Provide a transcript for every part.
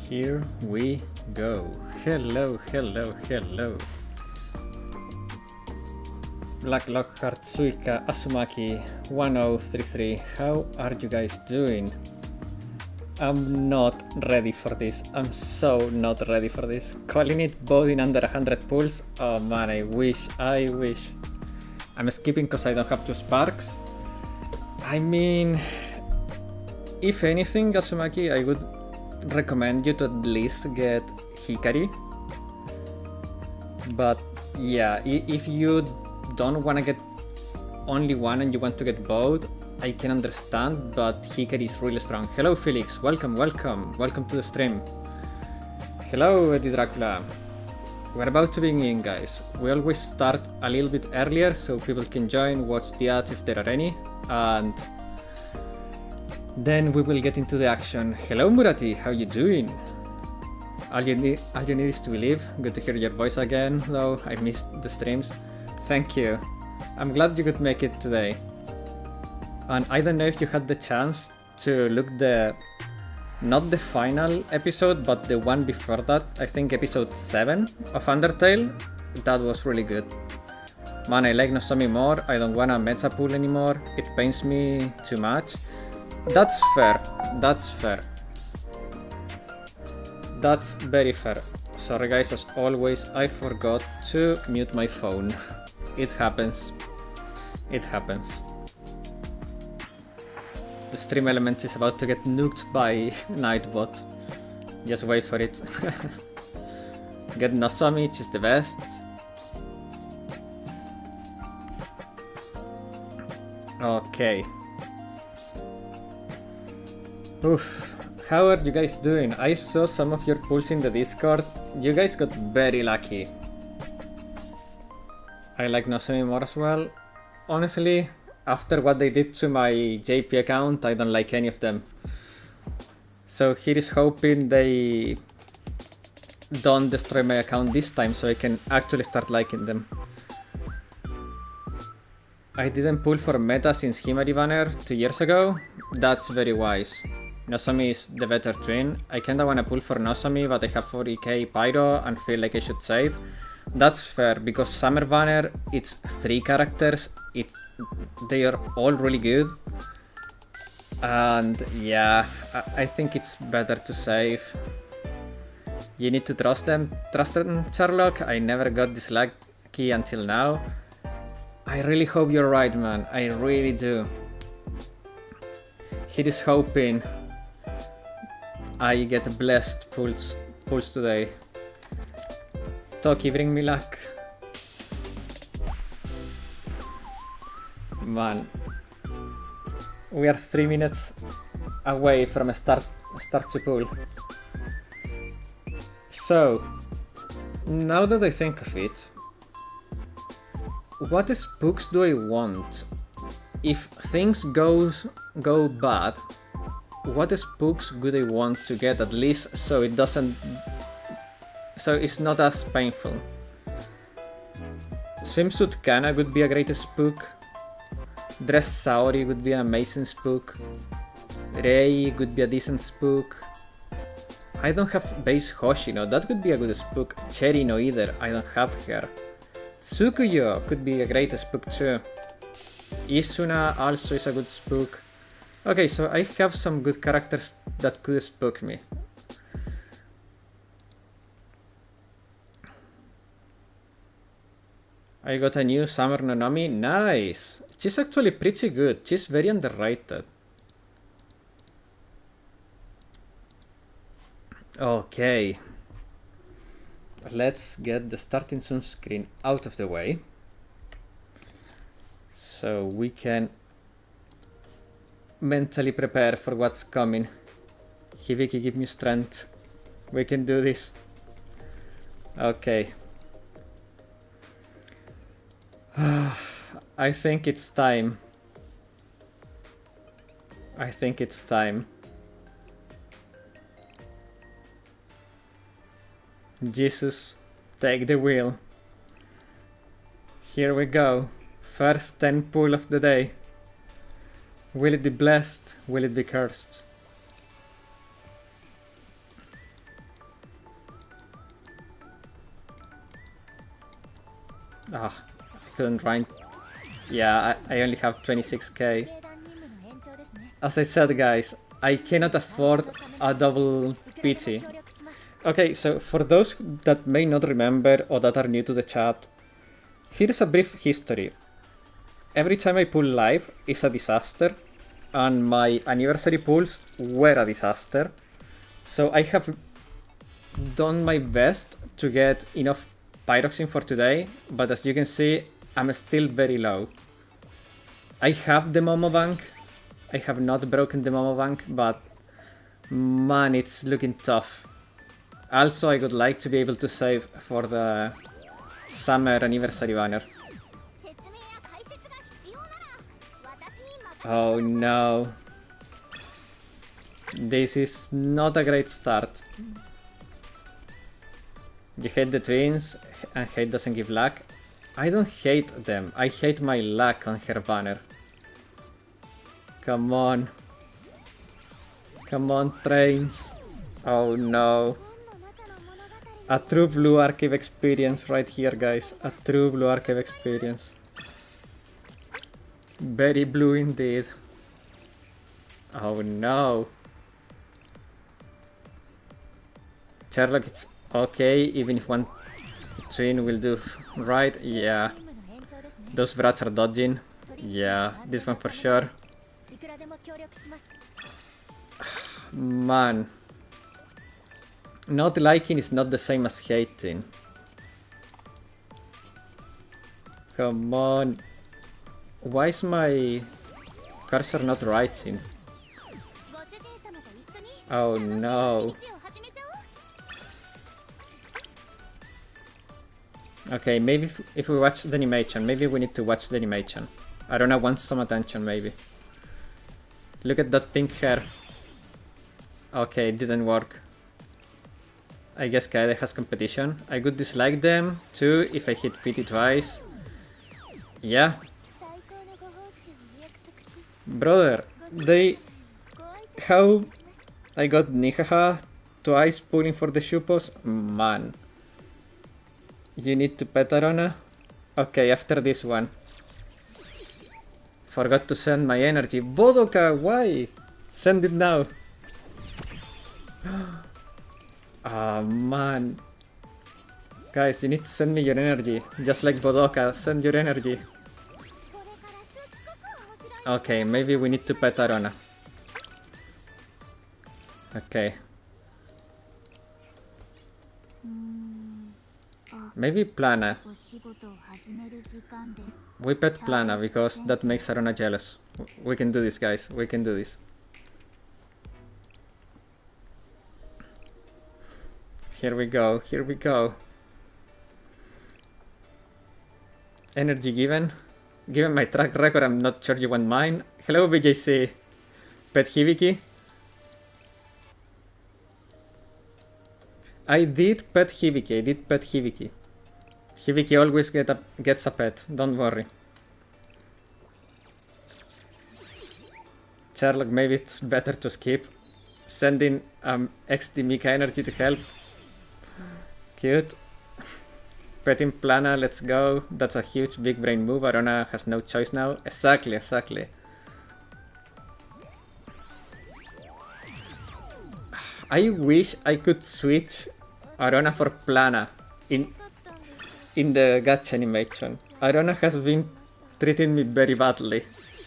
Here we go. Hello, hello, hello. Black Lockhart, Suika, Asumaki, 1033. How are you guys doing? I'm not ready for this. I'm so not ready for this. Calling it both in under 100 pulls. Oh man, I wish. I'm skipping because I don't have 2 sparks. I mean, if anything, Asumaki, I would recommend you to at least get Hikari. But yeah, if you don't want to get only one and you want to get both, I can understand, but Hikari is really strong. Hello Felix, welcome to the stream. Hello Eddie Dracula. We're about to begin, guys. We always start a little bit earlier so people can join, watch the ads if there are any, and then we will get into the action. Hello Murati, how you doing? All you need is to believe. Good to hear your voice again, though I missed the streams. Thank you. I'm glad you could make it today. And I don't know if you had the chance to look not the final episode, but the one before that. I think episode 7 of Undertale. That was really good. Man, I like Nozomi more. I don't wanna meta pool anymore. It pains me too much. That's fair. That's very fair. Sorry guys, as always, I forgot to mute my phone. It happens. The stream element is about to get nuked by Nightbot. Just wait for it. Get Nozomi, she's the best. Okay. Oof. How are you guys doing? I saw some of your pulls in the Discord. You guys got very lucky. I like Nozomi more as well. Honestly, after what they did to my JP account, I don't like any of them. So here is hoping they don't destroy my account this time so I can actually start liking them. I didn't pull for meta since Himari banner 2 years ago. That's very wise. Nozomi is the better twin. I kinda wanna pull for Nozomi, but I have 40k Pyro and feel like I should save. That's fair, because Summer Banner, it's 3 characters, they are all really good. And yeah, I think it's better to save. You need to trust them, Sherlock. I never got this lucky until now. I really hope you're right, man. I really do. He is hoping I get blessed pulls today. Toki, bring me luck. Man, we are 3 minutes away from a start to pull. So, now that I think of it, what spooks do I want? If things go bad, what spooks would I want to get at least so it's not as painful? Swimsuit Kana would be a great spook. Dress Saori would be an amazing spook. Rei would be a decent spook. I don't have base Hoshino, that could be a good spook. Cherry no either, I don't have her. Tsukuyo could be a great spook too. Isuna also is a good spook. Okay, so I have some good characters that could spook me. I got a new Summer Nozomi. Nice! She's actually pretty good. She's very underrated. Okay. Let's get the starting soon screen out of the way, so we can mentally prepare for what's coming. Hibiki, give me strength. We can do this. Okay. I think it's time. Jesus, take the wheel. Here we go. First 10 pull of the day. Will it be blessed? Will it be cursed? Ah, I couldn't rhyme. Yeah, I only have 26k. As I said, guys, I cannot afford a double PT. Okay, so for those that may not remember or that are new to the chat, here's a brief history. Every time I pull live is a disaster, and my anniversary pulls were a disaster. So I have done my best to get enough Pyroxene for today, but as you can see, I'm still very low. I have the Momo Bank. I have not broken the Momo Bank, but man, it's looking tough. Also, I would like to be able to save for the summer anniversary banner. Oh no. This is not a great start. You hate the twins, and hate doesn't give luck. I don't hate them, I hate my luck on her banner. Come on. Come on, trains. Oh no. A true Blue Archive experience right here, guys. A true Blue Archive experience. Very blue indeed. Oh no. Sherlock, it's okay, even if one twin will do right. Yeah. Those brats are dodging. Yeah, this one for sure. Man. Not liking is not the same as hating. Come on. Why is my cursor not writing? Oh no. Okay, maybe if we watch the animation, maybe we need to watch the animation. I don't know, want some attention maybe. Look at that pink hair. Okay, it didn't work. I guess Kaede has competition. I could dislike them too if I hit PT twice. Yeah. Brother, how I got Nihaha twice pulling for the Shupos? Man. You need to pet Arona? Okay, after this one. Forgot to send my energy. Bodoka, why? Send it now. Ah, man. Guys, you need to send me your energy. Just like Bodoka, send your energy. Okay, maybe we need to pet Arona. Okay. Maybe Plana. We pet Plana because that makes Arona jealous. We can do this, guys. We can do this. Here we go. Here we go. Energy given. Given my track record, I'm not sure you want mine. Hello, BJC. Pet Hibiki. I did pet Hibiki. I did pet Hibiki. Hibiki always gets a pet. Don't worry. Sherlock, maybe it's better to skip. Sending XD Mika energy to help. Cute. Petting Plana, let's go. That's a huge big brain move. Arona has no choice now. Exactly, exactly. I wish I could switch Arona for Plana in the gacha animation. Arona has been treating me very badly.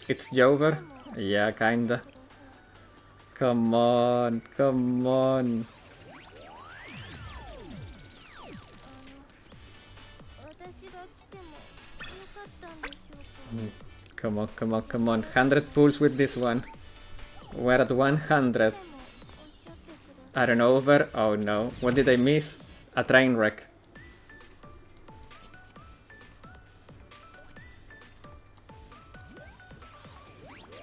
It's Jover? Yeah, kinda. Come on, come on. Come on, come on, come on. 100 pulls with this one. We're at 100. I don't know, over. Oh no. What did I miss? A train wreck.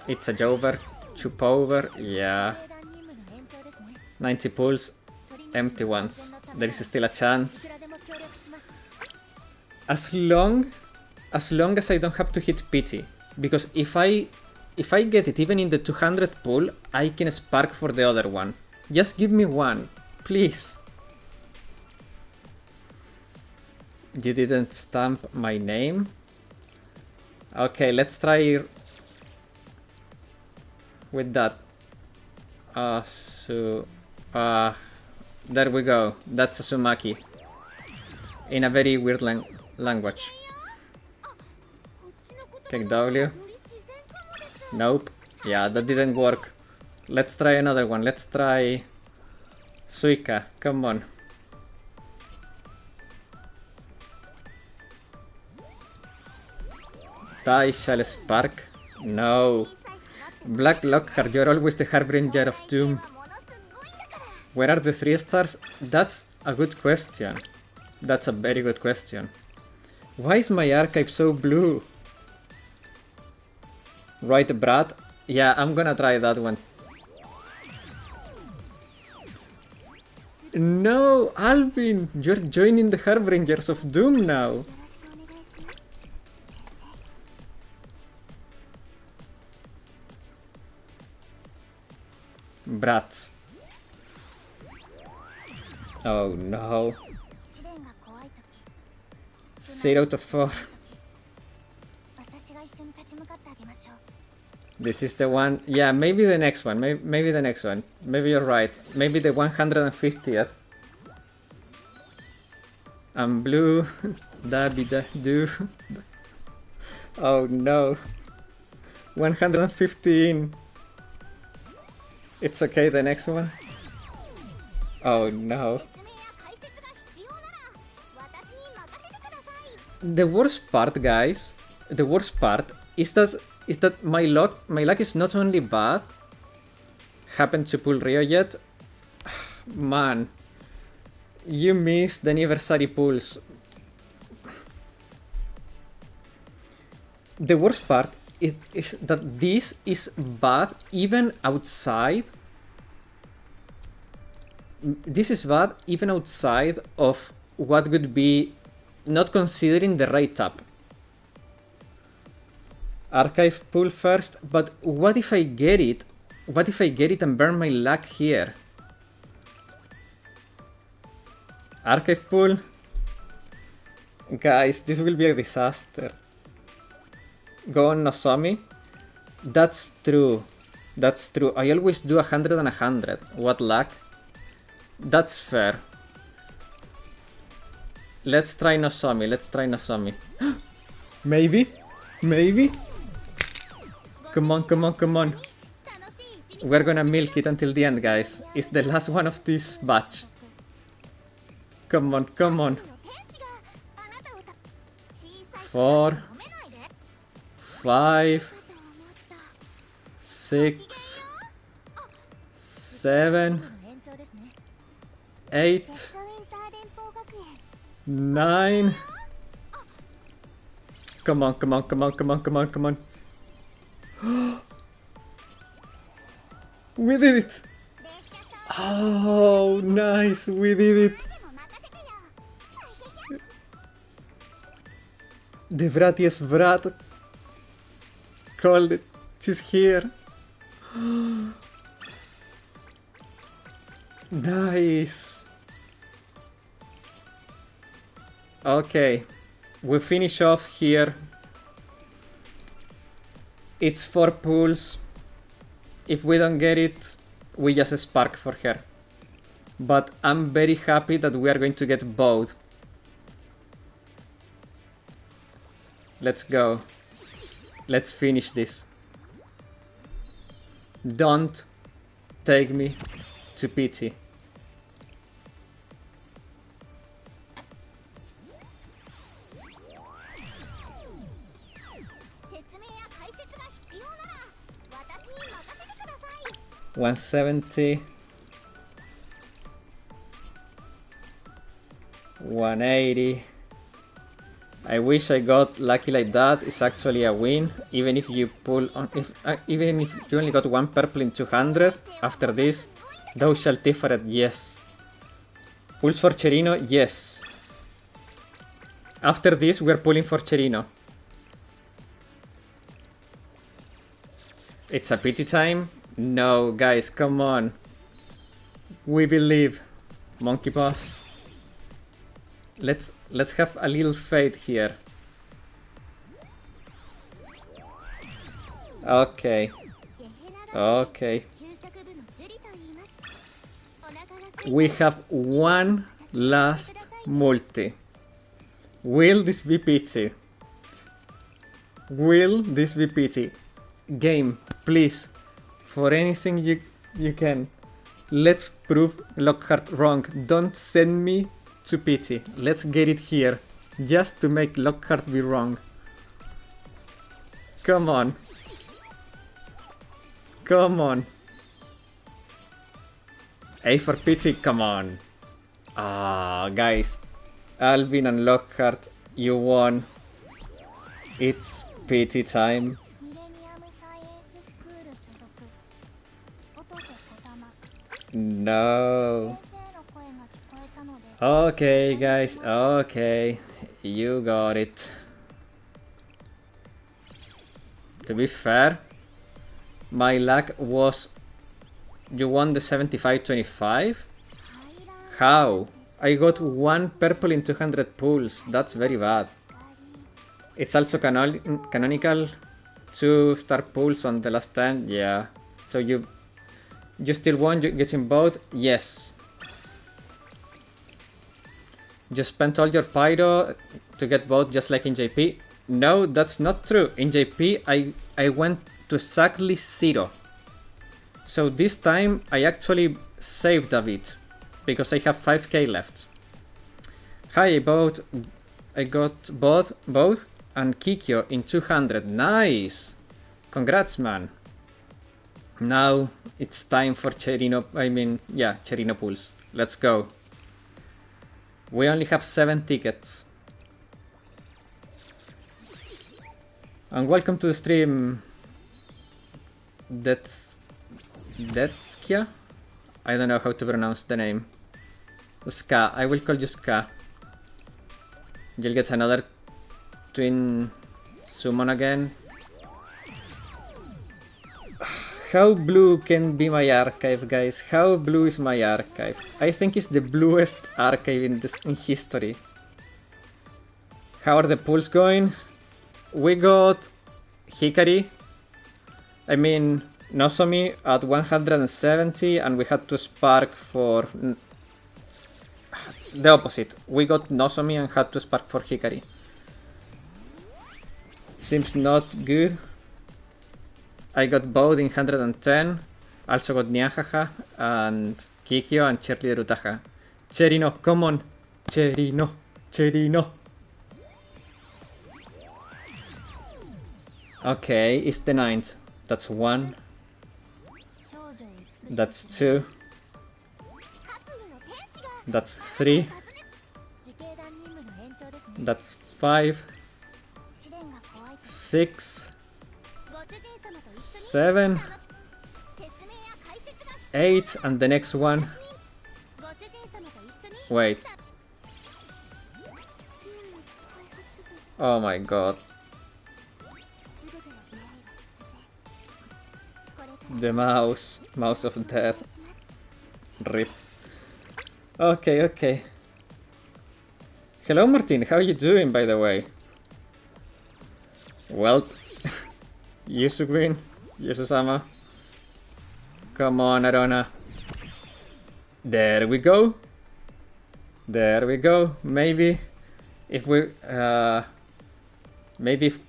It's a Jover. Chup over. Yeah. 90 pulls. Empty ones. There is still a chance. As long as I don't have to hit pity. Because if I get it even in the 200 pool, I can spark for the other one. Just give me one, please. You didn't stamp my name. Okay, let's try with that. There we go. That's a Sumaki. In a very weird language. Kick W. Nope. Yeah, that didn't work. Let's try another one. Let's try Suika. Come on. I shall spark. No. Black Lockhart, you're always the harbinger of doom. Where are the 3 stars? That's a good question. That's a very good question. Why is my archive so blue? Right, Brad? Yeah, I'm gonna try that one. No, Alvin! You're joining the Harbingers of Doom now. Brats. Oh no. 0 out of 4. This is the one. Yeah, maybe the next one. Maybe the next one. Maybe you're right. Maybe the 150th. I'm blue. Da-be-da-do. Oh no. 115. It's okay, the next one. Oh no. The worst part, guys, the worst part is that my luck is not only bad. Happened to pull Rio yet? Man, you missed the anniversary pulls. The worst part is that this is bad even outside. This is bad even outside of what would be not considering the rate up. Archive pull first, but what if I get it? What if I get it and burn my luck here? Archive pull. Guys, this will be a disaster. Go on Nozomi. That's true. That's true. I always do 100 and 100. What luck? That's fair. Let's try Nozomi. Let's try Nozomi. Maybe? Maybe? Come on, come on, come on. We're gonna milk it until the end, guys. It's the last one of this batch. Come on, come on. 4, 5, 6, 7, 8, 9. Come on, come on, come on, come on, come on, come on. We did it! Oh, nice, we did it! The brattiest brat called it. She's here. Nice. Okay, we finish off here. It's 4 pulls. If we don't get it, we just spark for her. But I'm very happy that we are going to get both. Let's go. Let's finish this. Don't take me to pity. $170, 180. I wish I got lucky like that. It's actually a win, even if you pull on. Even if you only got 1 purple in 200. After this, thou shalt differ. Yes. Pulls for Cherino, yes. After this, we're pulling for Cherino. It's a pity time? No, guys, come on. We believe. Monkey pass. Let's have a little faith here. Okay. Okay. We have one last multi. Will this be pity? Will this be pity? Game, please. For anything you can. Let's prove Lockhart wrong. Don't send me to pity. Let's get it here. Just to make Lockhart be wrong. Come on. Come on. A for pity, come on. Ah, guys. Alvin and Lockhart, you won. It's pity time. No. Okay, guys, okay. You got it. To be fair, my luck was... You won the 75-25? How? I got one purple in 200 pulls. That's very bad. It's also canonical. 2-star pulls on the last 10. Yeah. So you still won getting both? Yes. You spent all your pyro to get both just like in JP? No, that's not true. In JP, I went to exactly 0. So this time I actually saved a bit, because I have 5k left. Hi, I got both and Kikyo in 200. Nice! Congrats, man. Now it's time for Cherino pulls. Let's go. We only have 7 tickets. And welcome to the stream. Detskia? I don't know how to pronounce the name. Ska. I will call you Ska. You'll get another twin summon again. How blue can be my archive, guys? How blue is my archive? I think it's the bluest archive in history. How are the pulls going? We got Hikari. I mean, Nozomi at 170, and we had to spark for... The opposite. We got Nozomi and had to spark for Hikari. Seems not good. I got both in 110. Also got Nyahaha and Kikyo and Cheerleader Utaha. Cherino, come on. Cherino. Cherino. Okay, it's the 9th. That's 1. That's 2. That's 3. That's 5. 6. 7. 8. And the next one. Wait. Oh my god. The mouse of death. RIP. Okay, okay. Hello Martin, how are you doing, by the way? Well, Yusugreen, Yususama. Come on, Arona. There we go. There we go. Maybe if we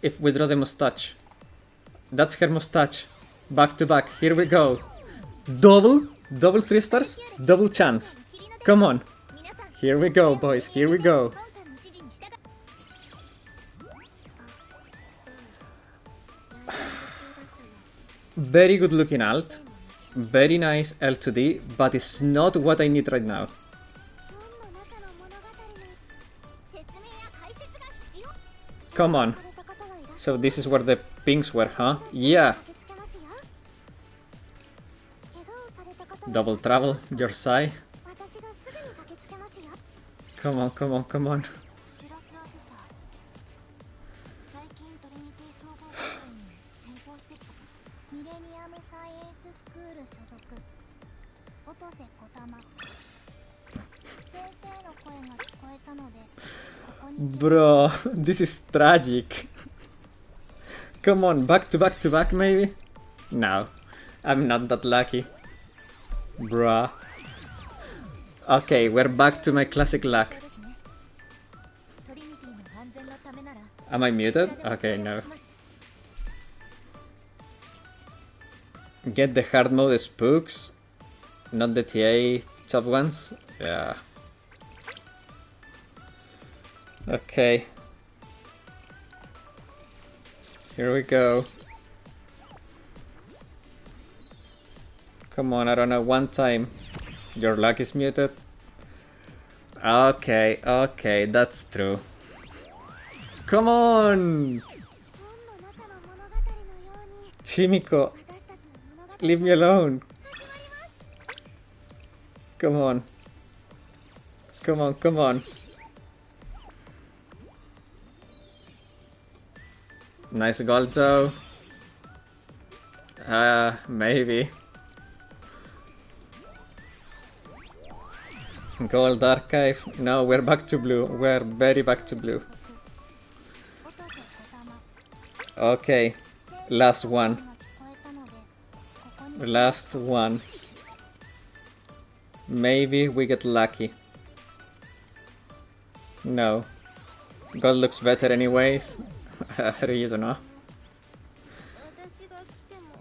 if we draw the mustache. That's her mustache. Back to back. Here we go. Double 3 stars. Double chance. Come on. Here we go, boys. Here we go. Very good looking alt. Very nice L2D, but it's not what I need right now. Come on. So this is where the pinks were, huh? Yeah. Double travel, your side. Come on, come on, come on. Bro, this is tragic. Come on, back to back to back maybe? No, I'm not that lucky. Bruh. Okay, we're back to my classic luck. Am I muted? Okay, no. Get the hard mode spooks, not the TA top ones. Yeah. Okay. Here we go. Come on, I don't know, one time. Your luck is muted. Okay, okay, that's true. Come on! Chimiko, leave me alone. Come on. Come on, come on. Nice gold though. Maybe. Gold archive. No, we're back to blue. We're very back to blue. Okay. Last one. Last one. Maybe we get lucky. No. Gold looks better anyways. I really don't know.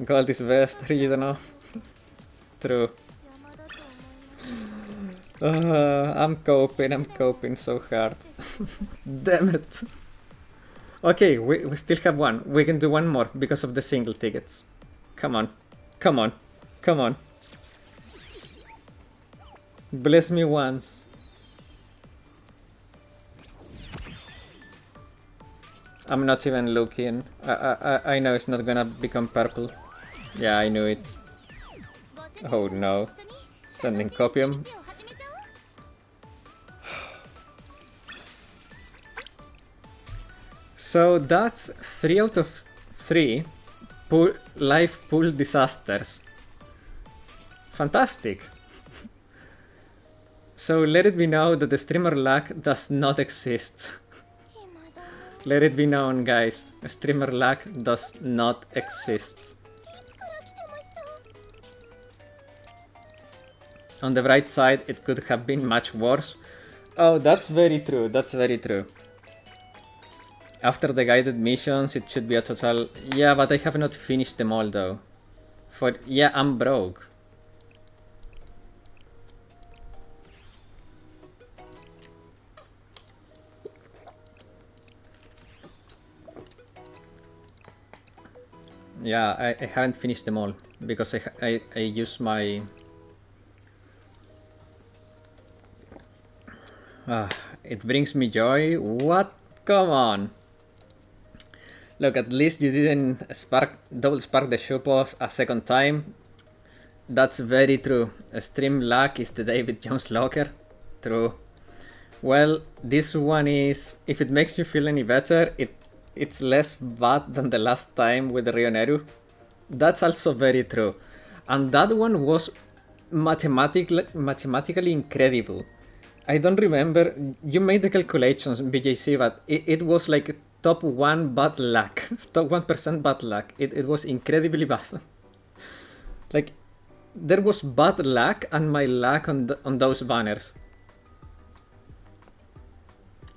Gold is best, I really don't know. True. I'm coping so hard. Damn it. Okay, we still have one. We can do one more because of the single tickets. Come on. Come on. Come on. Bless me once. I'm not even looking. I know it's not gonna become purple. Yeah, I knew it. Oh no. Sending copium. So that's 3 out of 3 live pool disasters. Fantastic. So let it be known that the streamer luck does not exist. Let it be known, guys. Streamer luck does not exist. On the bright side, it could have been much worse. Oh, that's very true. That's very true. After the guided missions, it should be a total... Yeah, but I have not finished them all, though. Yeah, I'm broke. Yeah, I haven't finished them all because I use my... it brings me joy. What? Come on. Look, at least you didn't double spark the shoe pause a second time. That's very true. Stream luck is the David Jones locker. True. Well, this one is... If it makes you feel any better, it's less bad than the last time with the Ryoneru. That's also very true. And that one was mathematically incredible. I don't remember, you made the calculations, BJC, but it was like top 1 bad luck. Top 1% bad luck. It was incredibly bad. Like, there was bad luck and my luck on those banners.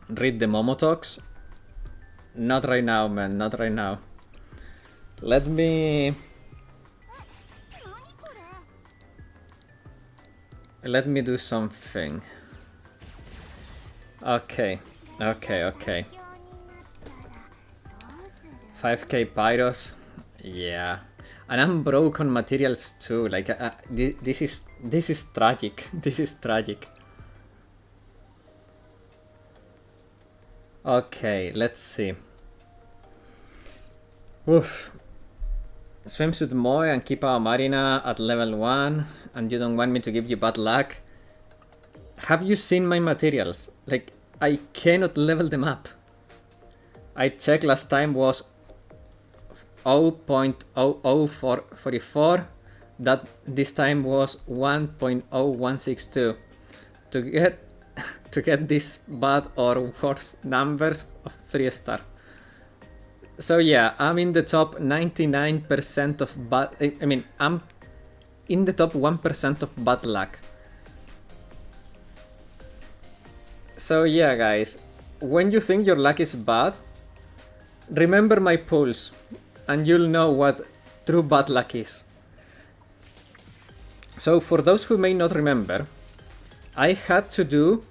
Read the Momo talks. Not right now, man, not right now. Let me do something. Okay. 5k pyros. Yeah. And I'm broke on materials too. Like, this is tragic. This is tragic. Okay, let's see. Oof. Swimsuit Moe and keep our Marina at level 1, and you don't want me to give you bad luck? have you seen my materials? Like, I cannot level them up. I checked last time was 0.00444. That this time was 1.0162. To get this bad or worse numbers of 3-star. So yeah, I'm in the top 99% of bad. I mean, I'm in the top 1% of bad luck. So yeah, guys, when you think your luck is bad, remember my pulse, and you'll know what true bad luck is. So for those who may not remember, I had to do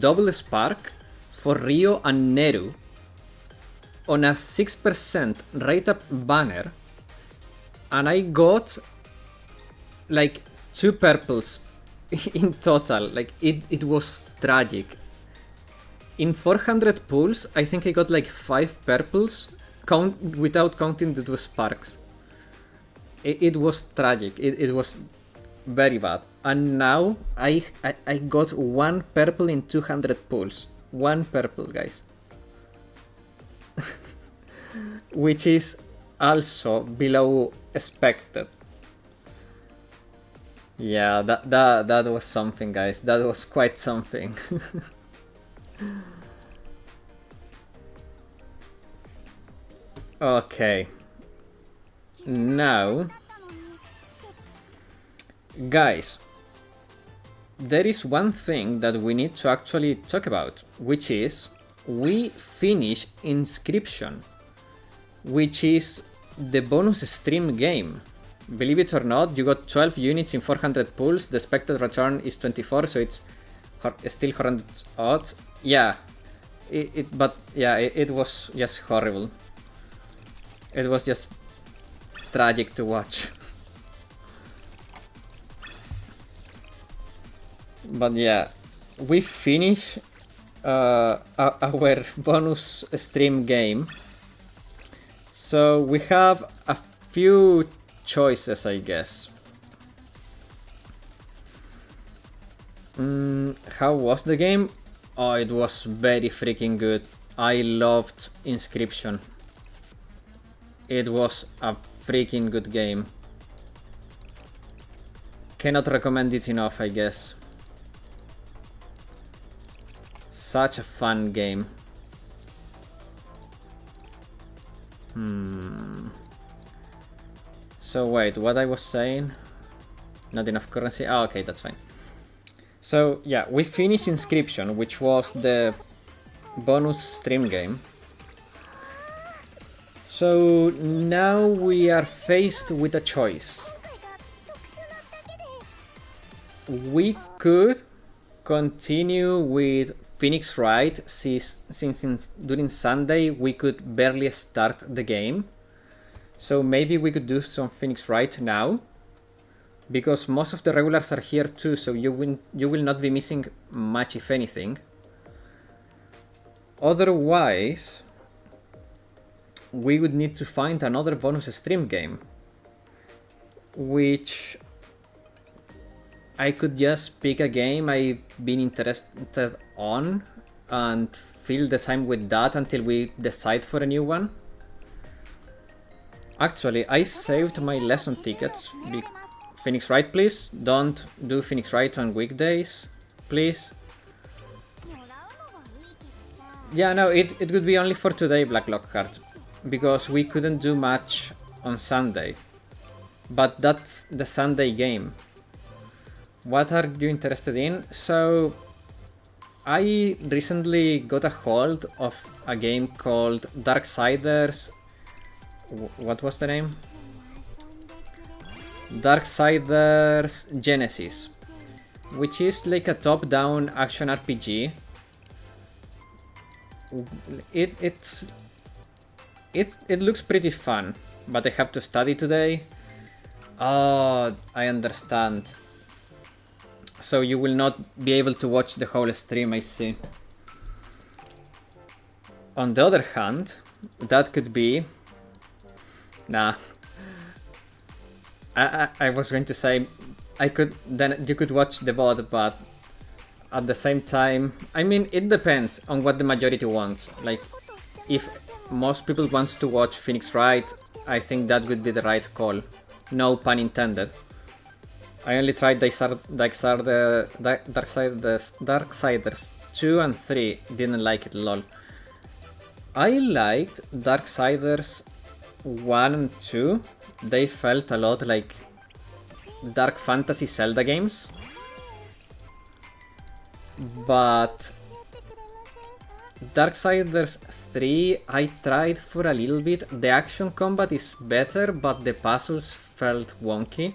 double spark for Rio and Neru on a 6% rate up banner, and I got like 2 purples in total. Like it was tragic. In 400 pulls, I think I got like 5 purples, without counting the 2 sparks. It was tragic. It was very bad. And now I got 1 purple in 200 pulls. 1 purple, guys. Which is also below expected. Yeah, that was something, guys. That was quite something. Okay. Now, guys, there is one thing that we need to actually talk about, which is we finish Inscription, which is the bonus stream game. Believe it or not, you got 12 units in 400 pulls, the expected return is 24, so it's still 100 odds. Yeah, but yeah, it was just horrible. It was just tragic to watch. But yeah, we finish our bonus stream game. So we have a few choices, I guess. How was the game? Oh, it was very freaking good. I loved Inscription. It was a freaking good game. Cannot recommend it enough, I guess. Such a fun game. So wait, what I was saying? Not enough currency? Oh, okay, that's fine. So yeah, we finished Inscription, which was the bonus stream game. So now we are faced with a choice. We could continue with Phoenix Wright, since during Sunday we could barely start the game. So maybe we could do some Phoenix Wright now, because most of the regulars are here too, so you will not be missing much, if anything. Otherwise, we would need to find another bonus stream game, which I could just pick a game I've been interested on and fill the time with that until we decide for a new one. Actually, I saved my lesson tickets. Phoenix Wright, please. Don't do Phoenix Wright on weekdays, please. Yeah, no, it would be only for today, Black Lockhart, because we couldn't do much on Sunday. But that's the Sunday game. What are you interested in? So, I recently got a hold of a game called Darksiders. What was the name? Darksiders Genesis, which is like a top-down action RPG. It looks pretty fun, but I have to study today. Oh, I understand. So you will not be able to watch the whole stream, I see. On the other hand, that could be... Nah. I was going to say you could watch the VOD, but at the same time, I mean, it depends on what the majority wants. Like, if most people wants to watch Phoenix Wright, I think that would be the right call. No pun intended. I only tried Darksiders 2 and 3, didn't like it, lol. I liked Darksiders 1 and 2. They felt a lot like Dark Fantasy Zelda games. But Darksiders 3, I tried for a little bit. The action combat is better, but the puzzles felt wonky.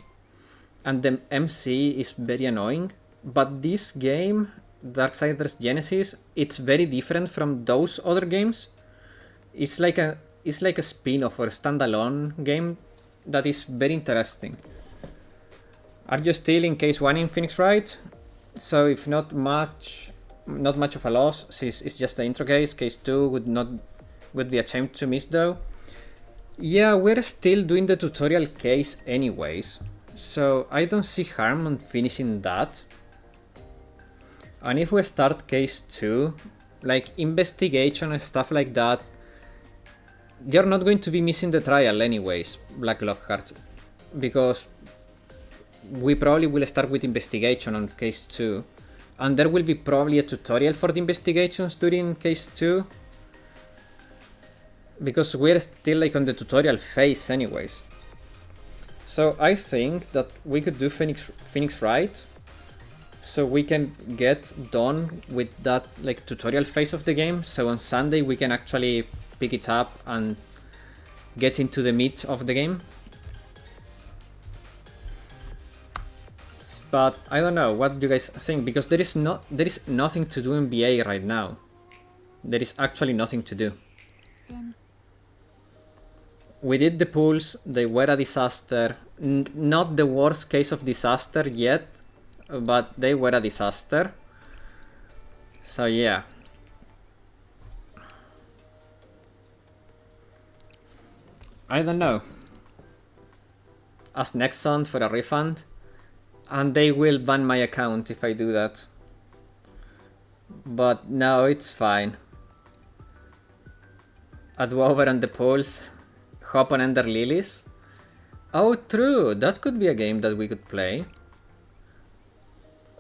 And the MC is very annoying. But this game, Darksiders Genesis, it's very different from those other games. It's like a spin-off or a standalone game that is very interesting. Are you still in case 1 in Phoenix Wright? So if not much of a loss, since it's just the intro case. Case 2 would be a shame to miss though. Yeah, we're still doing the tutorial case anyways, so I don't see harm on finishing that. And if we start case 2, like investigation and stuff like that, you're not going to be missing the trial anyways, Black Lockhart, because we probably will start with investigation on case 2, and there will be probably a tutorial for the investigations during case 2, because we're still like on the tutorial phase anyways. So I think that we could do Phoenix Wright, so we can get done with that like tutorial phase of the game, so on Sunday we can actually pick it up and get into the meat of the game. But I don't know, what do you guys think? Because there is nothing to do in BA right now. There is actually nothing to do. We did the pools, they were a disaster. Not the worst case of disaster yet, but they were a disaster. So yeah. I don't know. Ask Nexon for a refund. And they will ban my account if I do that. But no, it's fine. Adwover and the Pools. Hop on Ender Lilies. Oh, true. That could be a game that we could play.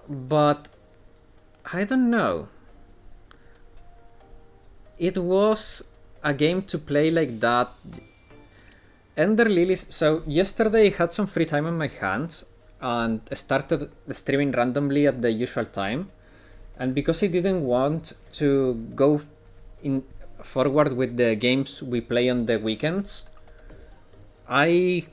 But I don't know. It was a game to play like that. Ender Lilies. So yesterday I had some free time on my hands and started streaming randomly at the usual time, and because I didn't want to go forward with the games we play on the weekends, I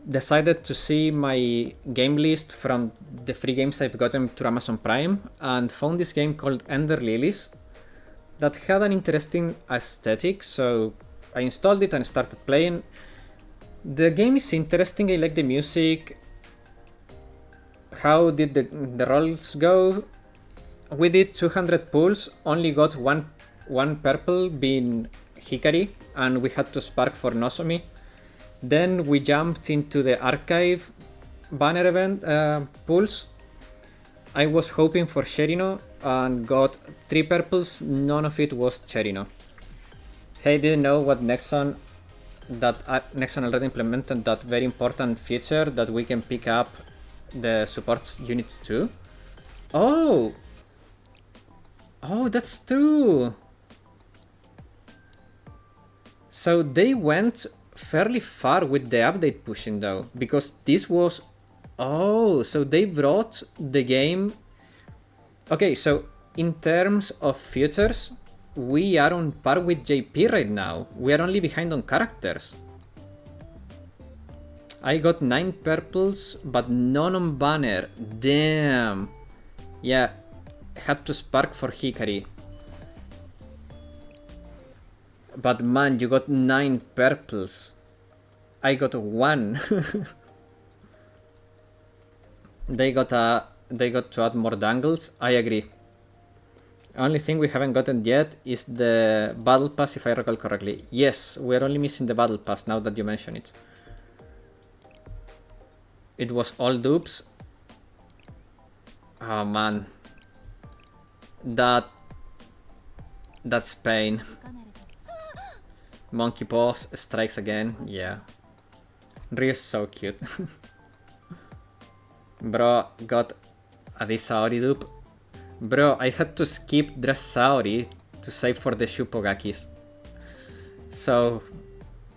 decided to see my game list from the free games I've gotten through Amazon Prime and found this game called Ender Lilies that had an interesting aesthetic, so I installed it and started playing. The game is interesting, I like the music. How did the rolls go? We did 200 pulls, only got one purple being Hikari, and we had to spark for Nozomi. Then we jumped into the archive banner event pulls. I was hoping for Sherino and got 3 purples, none of it was Sherino. Hey, didn't know what Nexon already implemented that very important feature that we can pick up the support units too. Oh, that's true. So they went fairly far with the update pushing though, because this was... Oh, so they brought the game... Okay, so in terms of features, we are on par with JP right now. We are only behind on characters. I got 9 purples, but none on banner. Damn. Yeah, had to spark for Hikari. But man, you got 9 purples. I got 1. They got to add more dangles. I agree. Only thing we haven't gotten yet is the battle pass, if I recall correctly. Yes, we're only missing the battle pass now that you mention it. It was all dupes. Oh man. That's pain. Monkey paws strikes again. Yeah. Ryu's so cute. Bro, got a Saori dupe. Bro, I had to skip Dress Saori to save for the Shupogakis. So,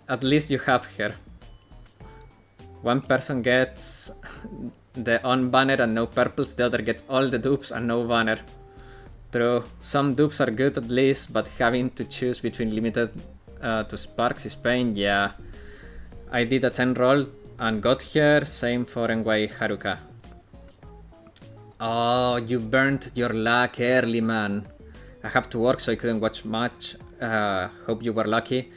at least you have her. One person gets the on banner and no purples, the other gets all the dupes and no banner. True, some dupes are good at least, but having to choose between limited to sparks is pain, yeah. I did a 10 roll and got here, same for NY Haruka. Oh, you burnt your luck early, man. I have to work, so I couldn't watch much. Hope you were lucky.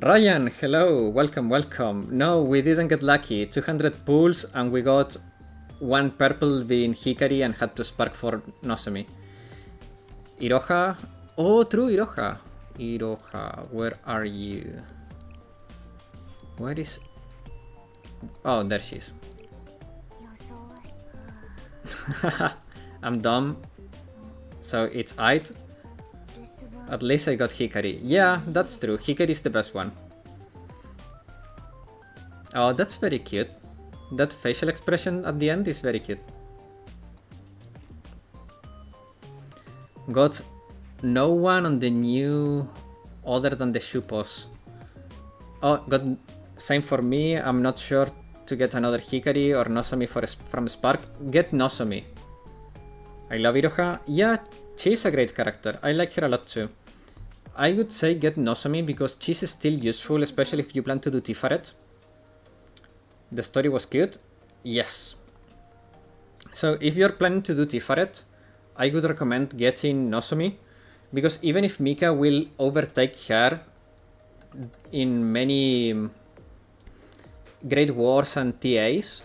Ryan, hello, welcome, welcome. No, we didn't get lucky. 200 pulls and we got one purple being Hikari and had to spark for Nozomi. Iroha? Oh, true, Iroha. Iroha, where are you? Where is... Oh, there she is. I'm dumb. So it's 8. At least I got Hikari. Yeah, that's true. Hikari is the best one. Oh, that's very cute. That facial expression at the end is very cute. Got no one on the new other than the Shupos. Oh, got same for me. I'm not sure to get another Hikari or Nozomi from Spark. Get Nozomi. I love Iroha. Yeah, she's a great character. I like her a lot too. I would say get Nozomi because she's still useful, especially if you plan to do Tifaret. The story was cute. Yes. So if you're planning to do Tifaret, I would recommend getting Nozomi, because even if Mika will overtake her in many Great Wars and TAs,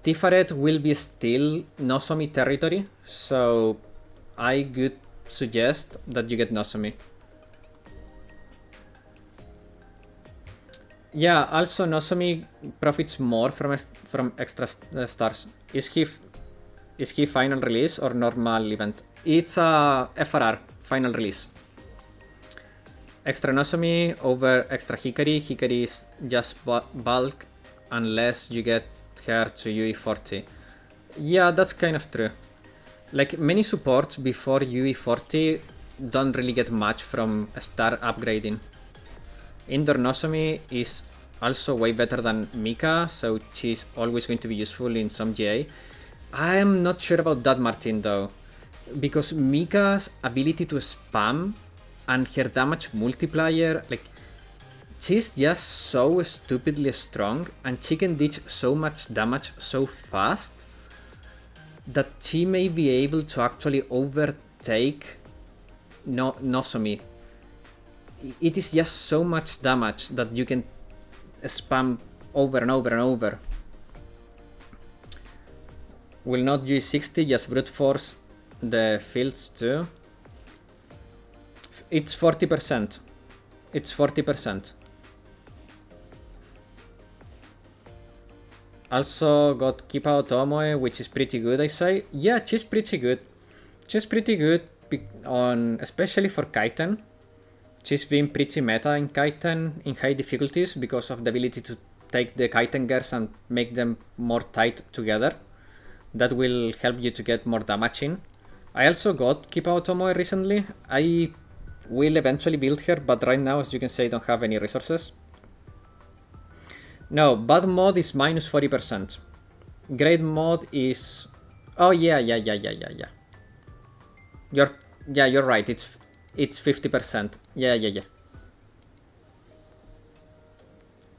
Tifaret will be still Nozomi territory, so I would suggest that you get Nozomi. Yeah, also Nozomi profits more from extra stars. Is he final release or normal event? It's a FRR, final release. Extra Nozomi over extra Hikari. Hikari is just bulk unless you get her to UE40. Yeah, that's kind of true. Like, many supports before UE40 don't really get much from star upgrading. Indoor Nozomi is also way better than Mika, so she's always going to be useful in some GA. I'm not sure about that, Martin, though, because Mika's ability to spam and her damage multiplier, like, she's just so stupidly strong and she can ditch so much damage so fast that she may be able to actually overtake Nozomi. It is just so much damage that you can spam over and over and over. Will not use 60, just brute force the fields too. It's 40%. It's 40%. Also got Kipa Otomoe, which is pretty good, I say. Yeah, she's pretty good. She's pretty good on, especially for Kaiten. She's been pretty meta in Kaiten in high difficulties because of the ability to take the Kaitengers and make them more tight together. That will help you to get more damage in. I also got Kipa Otomoe recently. I will eventually build her, but right now, as you can see, I don't have any resources. No, bad mod is minus 40%. Great mod is... Oh, yeah. You're right, it's 50%. Yeah.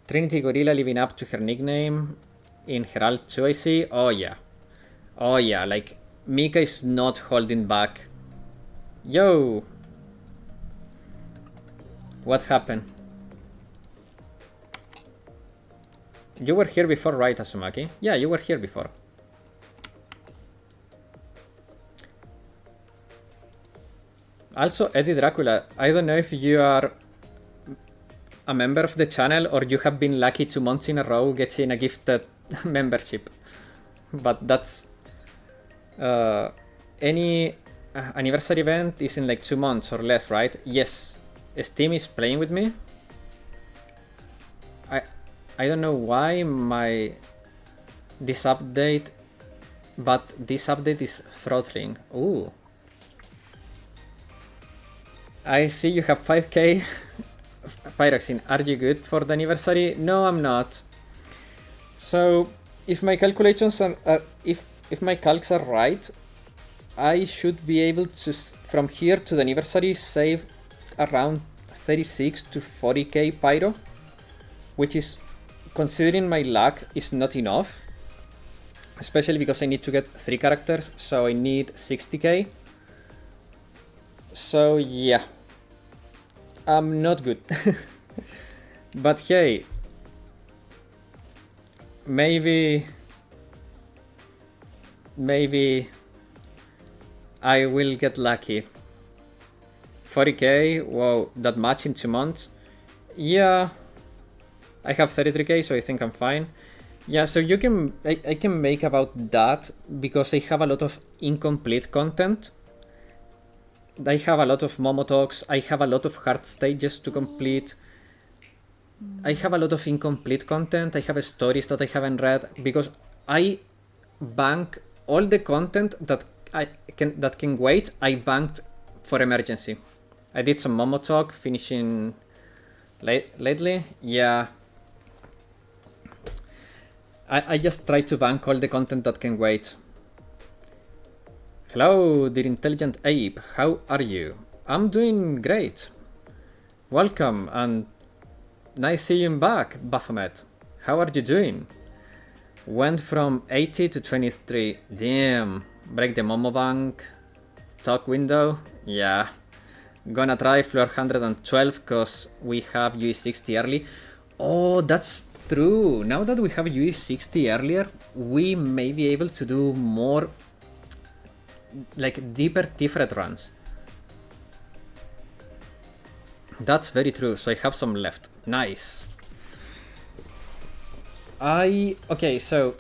Trinity Gorilla living up to her nickname in Herald 2, I see. Oh, yeah, like, Mika is not holding back. Yo! What happened? You were here before, right, Asumaki? Yeah, you were here before. Also, Eddie Dracula, I don't know if you are a member of the channel or you have been lucky 2 months in a row getting a gifted membership. But that's Any anniversary event is in like 2 months or less, right? Yes. Steam is playing with me. I don't know why this update, but this update is throttling. Ooh. I see you have 5k. Pyroxene, are you good for the anniversary? No, I'm not. So, if my calculations are if my calcs are right, I should be able to, from here to the anniversary, save around 36 to 40k pyro, which is, considering my luck, is not enough, especially because I need to get 3 characters, so I need 60k. So yeah, I'm not good. But hey, maybe I will get lucky. 40k, wow, that much in 2 months? Yeah, I have 33k, so I think I'm fine. Yeah, so you can, I can make about that because I have a lot of incomplete content. I have a lot of Momo talks, I have a lot of hard stages to complete. I have a lot of incomplete content, I have stories that I haven't read, because I bank all the content that can wait. I banked for emergency. I did some Momo talk, finishing lately. Yeah. I just try to bank all the content that can wait. Hello, dear intelligent ape. How are you? I'm doing great. Welcome, and nice seeing you back, Baphomet. How are you doing? Went from 80 to 23. Damn. Break the Momo bank. Talk window. Yeah. Gonna try floor 112 because we have UE60 early. Oh, that's true. Now that we have UE60 earlier, we may be able to do more, like, deeper Tiferet runs. That's very true. So I have some left. Nice. Okay, so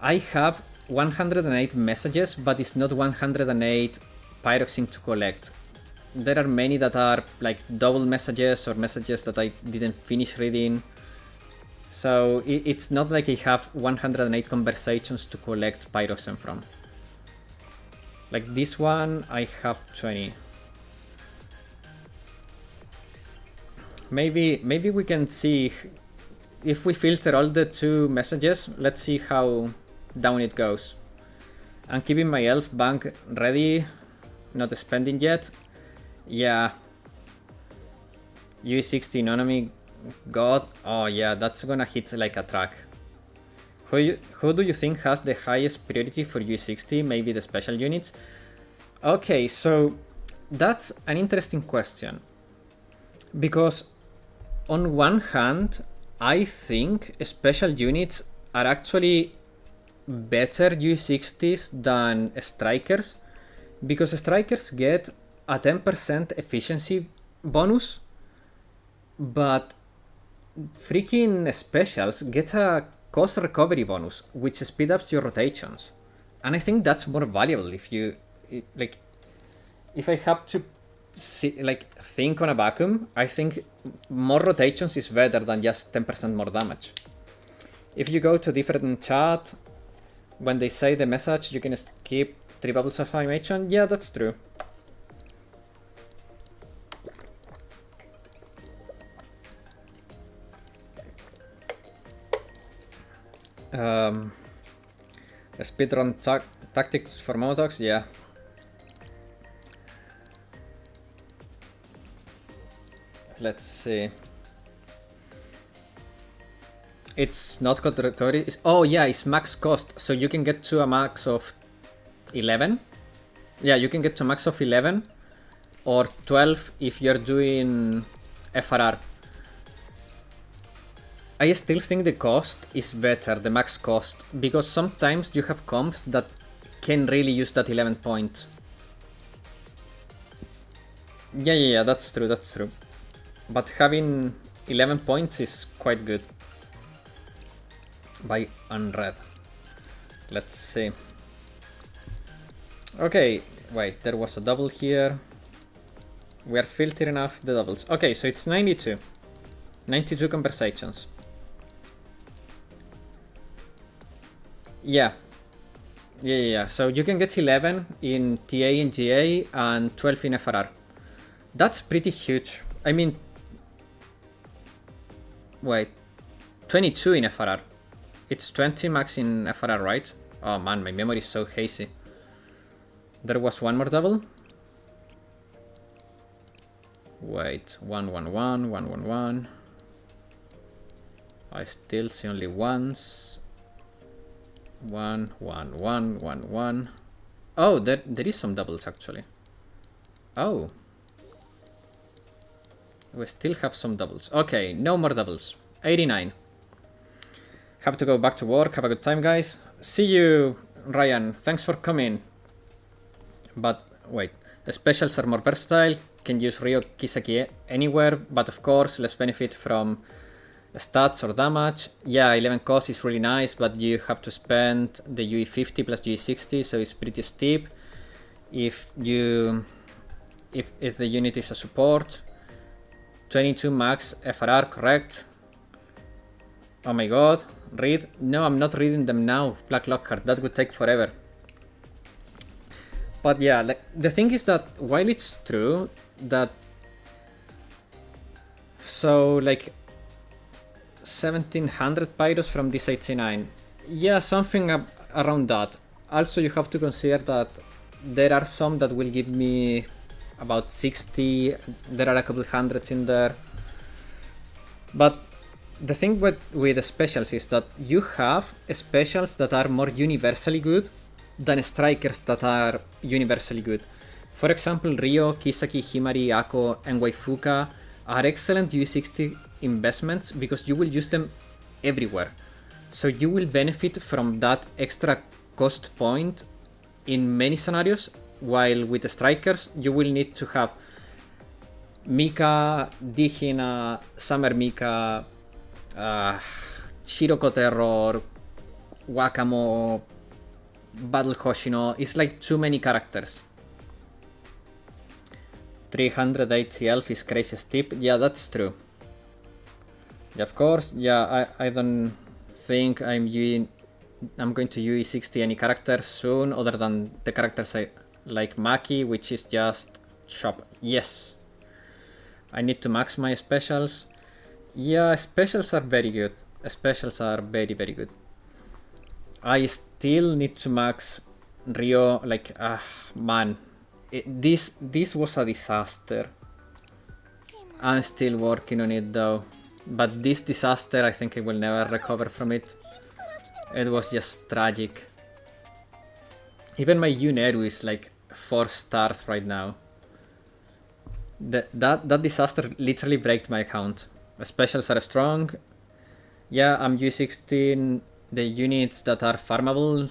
I have 108 messages, but it's not 108 pyroxene to collect. There are many that are like double messages or messages that I didn't finish reading. So it's not like I have 108 conversations to collect pyroxene from. Like this one, I have 20. Maybe we can see if we filter all the 2 messages. Let's see how down it goes. I'm keeping my elf bank ready, not spending yet. Yeah. UE60 Nozomi God. Oh yeah, that's gonna hit like a track. Who do you think has the highest priority for UE60? Maybe the special units? Okay, so that's an interesting question. Because on one hand, I think special units are actually better UE60s than strikers, because strikers get a 10% efficiency bonus, but freaking specials get a cost recovery bonus, which speed ups your rotations. And I think that's more valuable if you, like, if I have to think on a vacuum, I think more rotations is better than just 10% more damage. If you go to different chat, when they say the message, you can skip 3 bubbles of animation. Yeah, that's true. Speedrun tactics for Momotox, yeah. Let's see. It's not got recovery. Oh yeah, it's max cost, so you can get to a max of 11. Yeah, you can get to a max of 11 or 12 if you're doing FRR. I still think the cost is better, the max cost, because sometimes you have comps that can really use that 11 point. Yeah, that's true, that's true. But having 11 points is quite good. By unread. Let's see. Okay, wait, there was a double here. We are filtering off the doubles. Okay, so it's 92. 92 conversations. Yeah. Yeah. So you can get 11 in TA and GA and 12 in FRR. That's pretty huge. I mean, wait, 22 in FRR. It's 20 max in FRR, right? Oh man, my memory is so hazy. There was one more double. Wait, 111, 111. I still see only ones. 1, 1, 1, 1, 1. Oh, there is some doubles actually. Oh. We still have some doubles. Okay, no more doubles. 89. Have to go back to work. Have a good time, guys. See you, Ryan. Thanks for coming. But wait, the specials are more versatile. Can use Ryo Kisaki anywhere, but of course less benefit from stats or damage. Yeah, 11 cost is really nice, but you have to spend the UE 50 plus UE 60, so it's pretty steep. If the unit is a support. 22 max FRR, correct. Oh my god, read. No, I'm not reading them now, Black Lockhart, that would take forever. But yeah, like, the thing is that while it's true that, so like 1700 pyros from this 89, yeah, something around that. Also, you have to consider that there are some that will give me about 60, there are a couple hundreds in there. But the thing with the specials is that you have specials that are more universally good than strikers that are universally good. For example, Ryo, Kisaki, Himari, Ako, and Waifuka are excellent UE60 investments because you will use them everywhere. So you will benefit from that extra cost point in many scenarios, while with the strikers you will need to have Mika, Dihina, Summer Mika, Shiroko Terror, Wakamo, Battle Hoshino. It's like too many characters. 380 elf is crazy steep. Yeah, that's true. Yeah, of course. Yeah, I don't think I'm going to UE 60 any character soon, other than the characters I like Maki, which is just shop. Yes. I need to max my specials. Yeah, specials are very good. Specials are very, very good. I still need to max Ryo, like, man. This was a disaster. I'm still working on it though. But this disaster, I think I will never recover from it. It was just tragic. Even my Yuneru is like 4 stars right now. That disaster literally broke my account. The specials are strong. Yeah, I'm U16. The units that are farmable,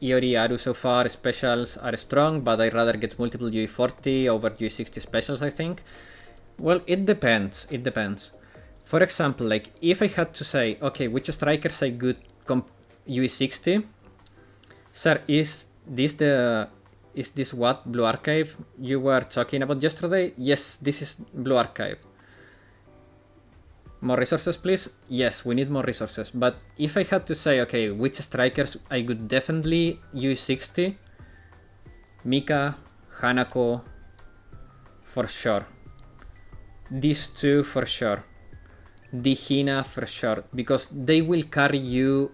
Iori, Aru so far, specials are strong, but I'd rather get multiple UE40 over UE60 specials, I think. Well, it depends. It depends. For example, like, if I had to say, okay, which strikers I could UE60? Sir, is this what Blue Archive you were talking about yesterday? Yes, this is Blue Archive. More resources, please? Yes, we need more resources. But if I had to say, okay, which strikers I could definitely use 60? Mika, Hanako, for sure. These two for sure. Dihina for sure. Because they will carry you,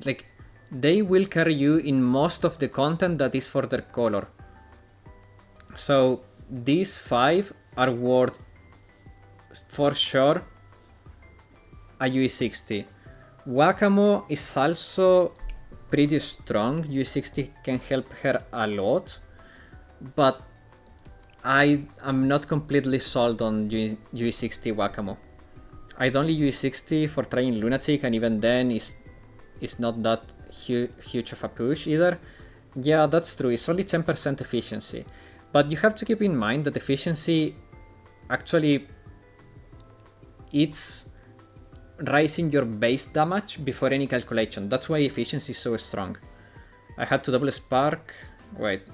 like, they will carry you in most of the content that is for their color. So these 5 are worth, for sure, a UE60. Wakamo is also pretty strong. UE60 can help her a lot, but I am not completely sold on UE60 Wakamo. I'd only UE60 for trying Lunatic, and even then it's not that huge of a push either. Yeah, that's true, it's only 10% efficiency. But you have to keep in mind that efficiency actually, it's raising your base damage before any calculation. That's why efficiency is so strong. I had to double spark. Wait,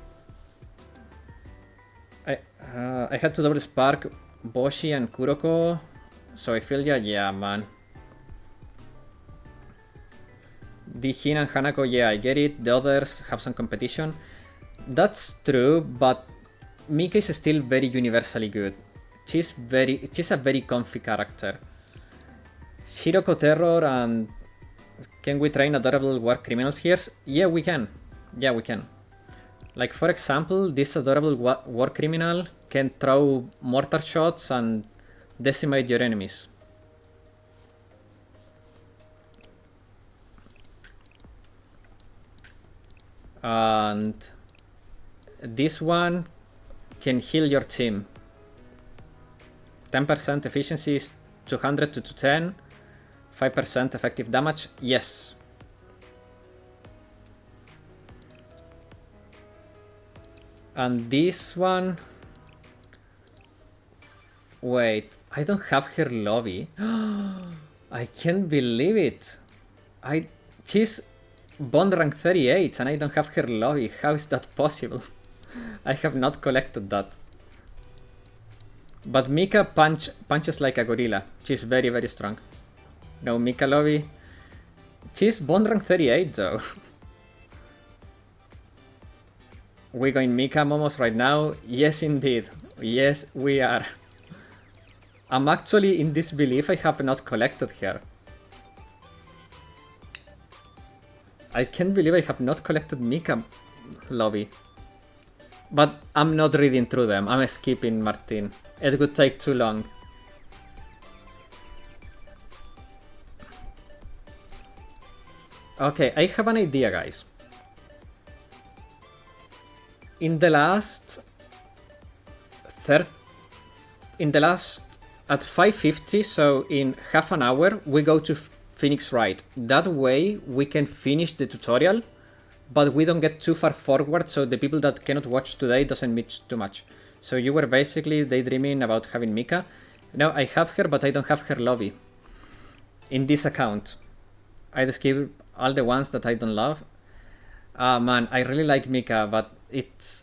I had to double spark Boshi and Kuroko, so I feel yeah, man. Dijin and Hanako, yeah, I get it. The others have some competition. That's true, but Mika is still very universally good. She's a very comfy character. Shiroko Terror and can we train adorable war criminals here? Yeah, we can. Yeah, we can. Like, for example, this adorable war criminal can throw mortar shots and decimate your enemies. And this one can heal your team. 10% efficiency is 200 to 210. 5% effective damage. Yes. And this one... Wait, I don't have her lobby. I can't believe it. She's bond rank 38 and I don't have her lobby. How is that possible? I have not collected that. But Mika punches like a gorilla. She's very, very strong. No Mika lobby. She's bond rank 38 though. We going Mika momos right now? Yes indeed. Yes we are. I'm actually in disbelief I have not collected her. I can't believe I have not collected Mika lobby. But I'm not reading through them. I'm skipping Martin. It would take too long. Okay, I have an idea, guys. In the last... At 5:50, so in half an hour, we go to Phoenix Wright. That way, we can finish the tutorial, but we don't get too far forward, so the people that cannot watch today doesn't miss too much. So you were basically daydreaming about having Mika. Now I have her, but I don't have her lobby. In this account. I just skip all the ones that I don't love. Man, I really like Mika, but it's...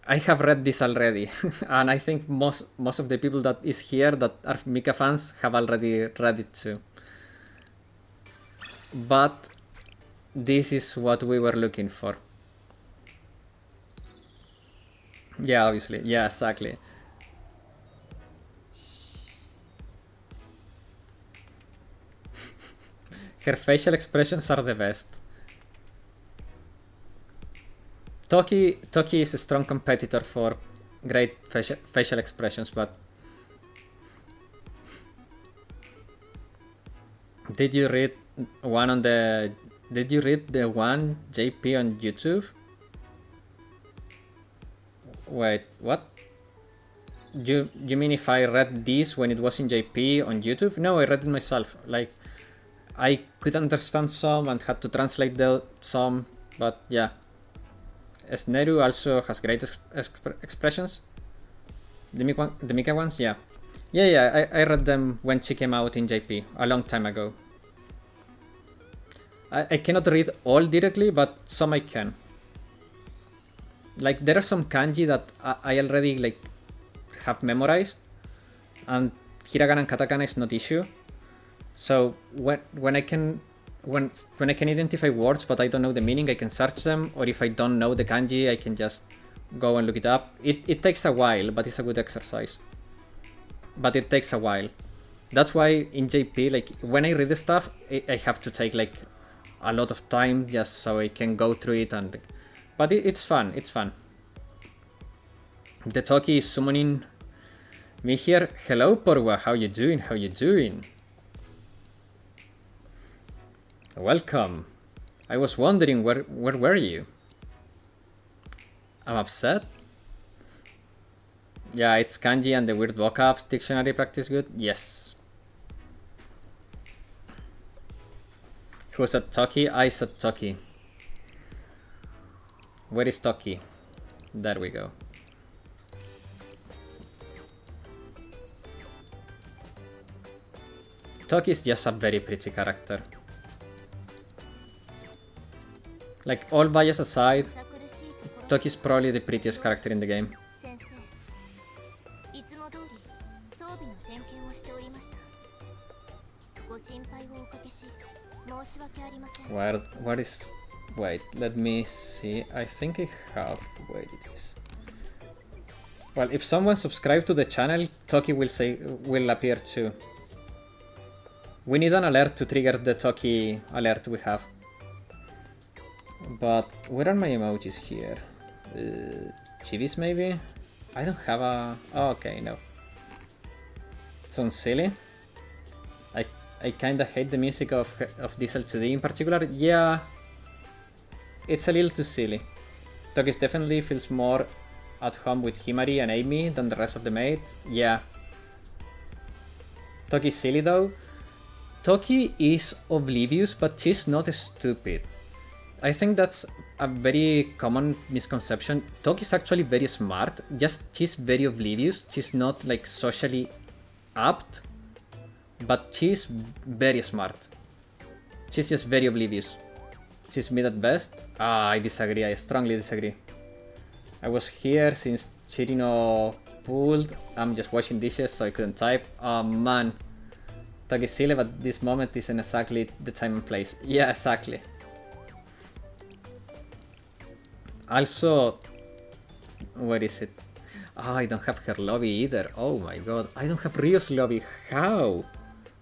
I have read this already, and I think most of the people that is here that are Mika fans have already read it too. But this is what we were looking for. Yeah, obviously. Yeah, exactly. Her facial expressions are the best. Toki is a strong competitor for great facial expressions, but... Did you read the one JP on YouTube? Wait, what? You mean if I read this when it was in JP on YouTube? No, I read it myself. Like, I could understand some and had to translate some, but yeah. Sneru also has great expressions. The Mika ones, yeah. Yeah, I read them when she came out in JP a long time ago. I cannot read all directly, but some I can. Like, there are some kanji that I already like have memorized, and hiragana and katakana is not issue. So when I can identify words but I don't know the meaning, I can search them, or if I don't know the kanji, I can just go and look it up. It takes a while, but it's a good exercise. But it takes a while. That's why in JP, like, when I read the stuff, I have to take like a lot of time just so I can go through it, and but it's fun. It's fun. The Toki is summoning me here. Hello, Porwa. How you doing? How you doing? Welcome. I was wondering where were you? I'm upset. Yeah, it's kanji and the weird vocabs dictionary practice good. Yes. Who said Toki? I said Toki. Where is Toki? There we go. Toki is just a very pretty character. Like, all bias aside, Toki is probably the prettiest character in the game. What is... Wait, let me see. I think I have... Wait, it is... Well, if someone subscribes to the channel, Toki will appear too. We need an alert to trigger the Toki alert we have. But where are my emojis here? Chivis maybe? I don't have a... Oh, okay, no. Sounds silly. I kinda hate the music of this L2D in particular. Yeah, it's a little too silly. Toki definitely feels more at home with Himari and Amy than the rest of the mates. Yeah. Toki's silly though. Toki is oblivious, but she's not stupid. I think that's a very common misconception. Toki's actually very smart, just she's very oblivious. She's not like socially apt, but she's very smart. She's just very oblivious. She's mid at best. I disagree, I strongly disagree. I was here since Chirino pulled. I'm just washing dishes so I couldn't type. Oh man. Toki's silly, but this moment isn't exactly the time and place. Yeah, exactly. Also, where is it? Oh, I don't have her lobby either. Oh my god, I don't have Rio's lobby. How?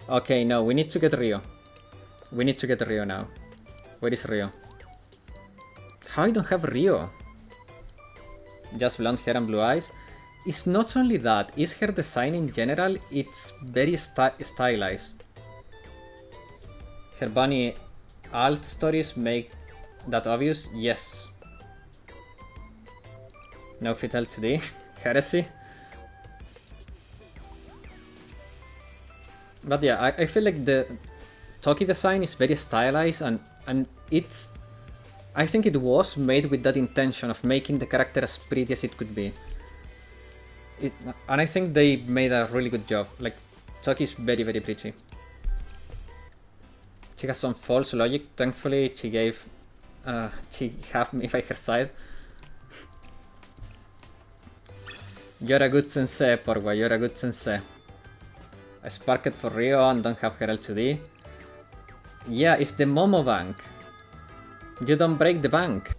Okay, no, we need to get Rio. We need to get Rio now. Where is Rio? How I don't have Rio? Just blonde hair and blue eyes? It's not only that, it's her design in general, it's very stylized. Her bunny alt stories make that obvious? Yes. No fit LTD. Heresy. But yeah, I feel like the Toki design is very stylized and it's... I think it was made with that intention of making the character as pretty as it could be. And I think they made a really good job. Like, Toki is very, very pretty. She has some false logic. Thankfully, she have me by her side. You're a good sensei, Porgua, you're a good sensei. I sparked for Rio and don't have her L2D. Yeah, it's the Momo bank. You don't break the bank.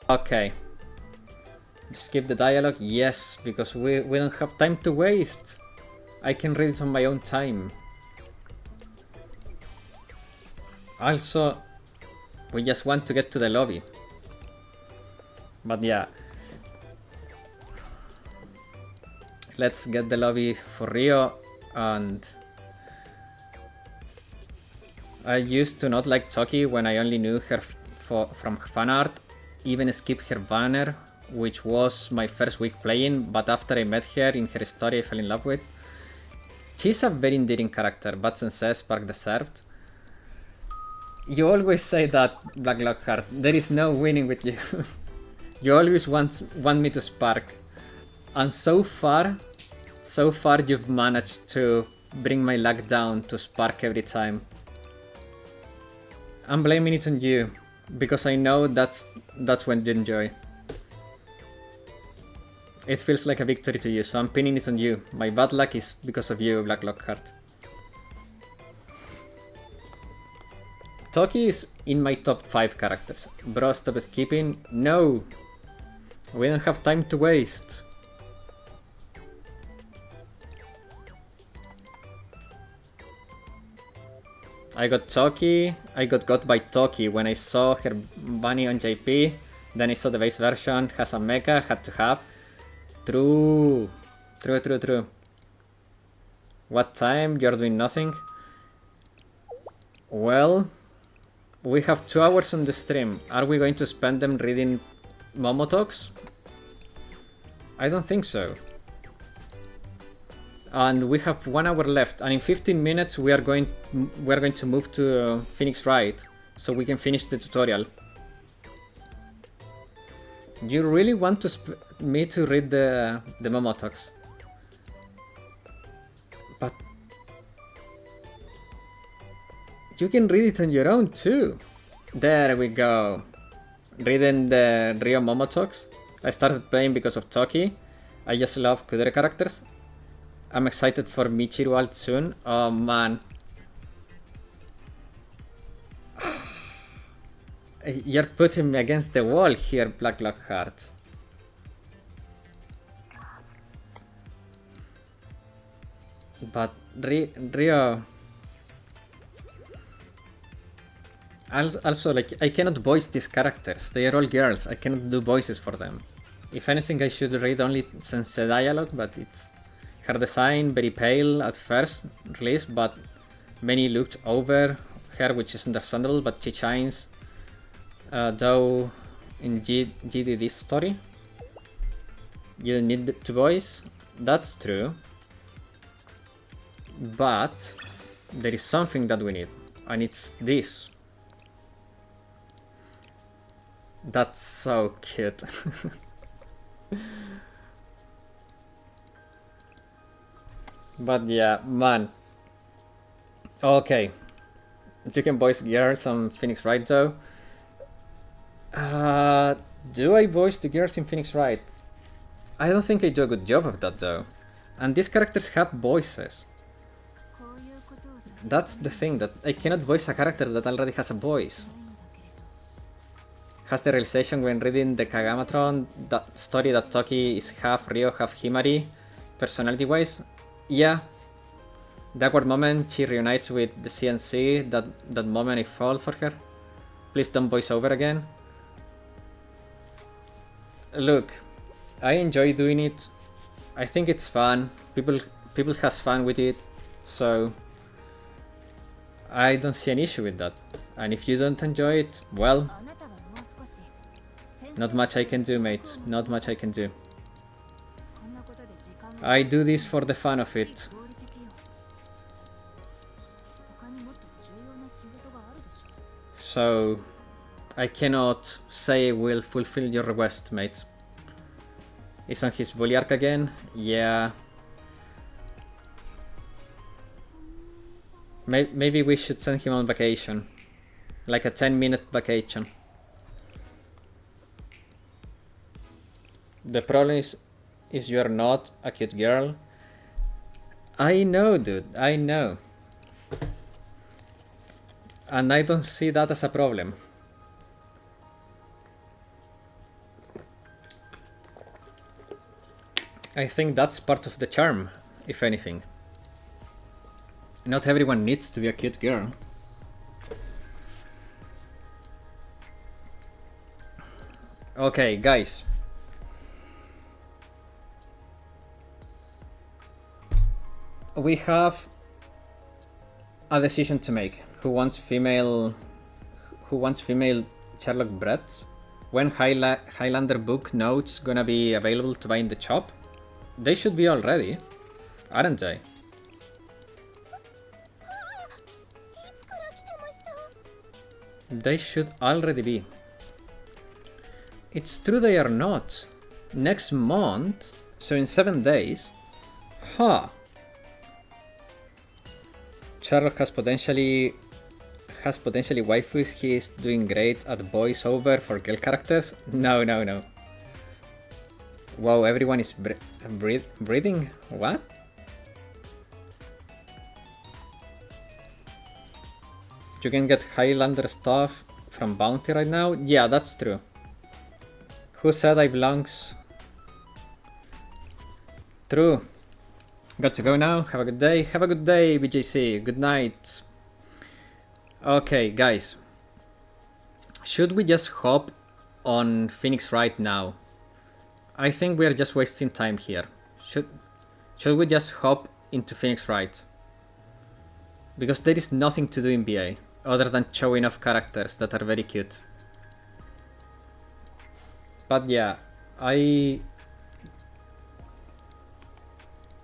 Okay. Skip the dialogue? Yes, because we don't have time to waste. I can read it on my own time. Also, we just want to get to the lobby. But yeah. Let's get the lobby for Rio, and I used to not like Toki when I only knew her from fan art, even skip her banner, which was my first week playing, but after I met her in her story I fell in love with. She's a very endearing character, but Sensei Spark deserved. You always say that, Black Lockhart, there is no winning with you. You always want me to spark. And so far you've managed to bring my luck down to spark every time. I'm blaming it on you, because I know that's when you enjoy. It feels like a victory to you, so I'm pinning it on you. My bad luck is because of you, Black Lockhart. Toki is in my top 5 characters. Bro, stop skipping. No! We don't have time to waste. I got Toki. I got by Toki when I saw her bunny on JP. Then I saw the base version, has a mecha, had to have. True. True. What time? You're doing nothing? Well, we have 2 hours on the stream. Are we going to spend them reading Momo talks? I don't think so. And we have 1 hour left, and in 15 minutes we are going to move to Phoenix Wright, so we can finish the tutorial. You really want me to read the Momo talks? But you can read it on your own too. There we go. Reading the Rio Momo talks. I started playing because of Toki. I just love kudere characters. I'm excited for Michiru alt soon. Oh man. You're putting me against the wall here, Black Lockhart. But Rio... Also, like, I cannot voice these characters. They are all girls. I cannot do voices for them. If anything, I should read only Sensei dialogue, but it's... Her design, very pale at first release, but many looked over her, which is understandable, but she shines. Though in GDD's story, you need to voice. That's true. But there is something that we need, and it's this. That's so cute. But yeah, man. Okay. You can voice girls on Phoenix Wright though. Do I voice the girls in Phoenix Wright? I don't think I do a good job of that though. And these characters have voices. That's the thing, that I cannot voice a character that already has a voice. Has the realization when reading the Kagamatron that story that Toki is half Ryo, half Himari, personality-wise. Yeah. The awkward moment she reunites with the CNC, that moment I fall for her. Please don't voice over again. Look, I enjoy doing it. I think it's fun. People has fun with it, so I don't see an issue with that. And if you don't enjoy it, well, not much I can do, mate. Not much I can do. I do this for the fun of it. So I cannot say we'll fulfill your request, mate. Is on his bully arc again? Yeah. Maybe we should send him on vacation. Like a 10-minute vacation. The problem is you're not a cute girl. I know, dude. I know. And I don't see that as a problem. I think that's part of the charm, if anything. Not everyone needs to be a cute girl. Okay, guys. We have a decision to make. Who wants female Sherlock breads? When Highlander book notes gonna be available to buy in the shop? They should be already, aren't they? They should already be. It's true they are not. Next month, so in 7 days. Huh. Sherlock has potentially waifus. He is doing great at voiceover for girl characters. No. Wow, everyone is breathing? What? You can get Highlander stuff from Bounty right now? Yeah, that's true. Who said I belongs? True. Got to go now. Have a good day. Have a good day, BJC. Good night. Okay, guys. Should we just hop on Phoenix right now? I think we are just wasting time here. Should we just hop into Phoenix Wright? Because there is nothing to do in BA other than showing off characters that are very cute. But yeah, I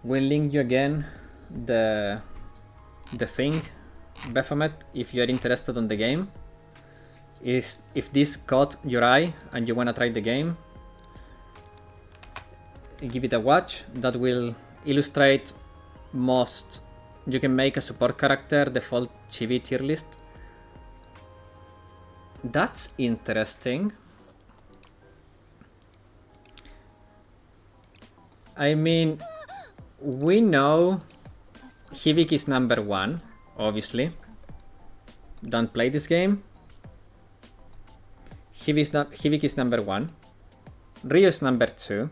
will link you again the thing, Baphomet, if you are interested on the game. If this caught your eye and you wanna try the game, give it a watch. That will illustrate most. You can make a support character default chibi tier list. That's interesting. I mean, we know Hibiki is number 1, obviously. Don't play this game. Hibiki is number 1. Ryo is number 2.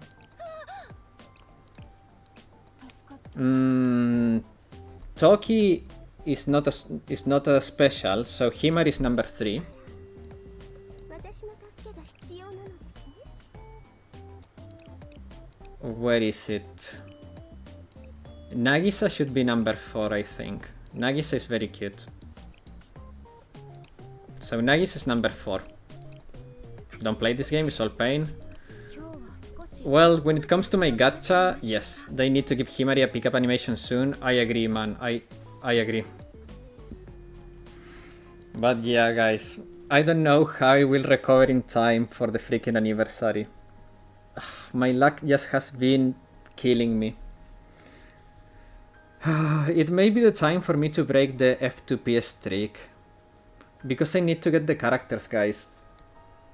Toki is not a special, so Himari is number 3. Where is it? Nagisa should be number 4, I think. Nagisa is very cute. So Nagisa is number 4. Don't play this game, it's all pain. Well, when it comes to my gacha, yes, they need to give Himari a pickup animation soon. I agree, man. I agree. But yeah, guys, I don't know how I will recover in time for the freaking anniversary. My luck just has been killing me. It may be the time for me to break the F2P streak. Because I need to get the characters, guys.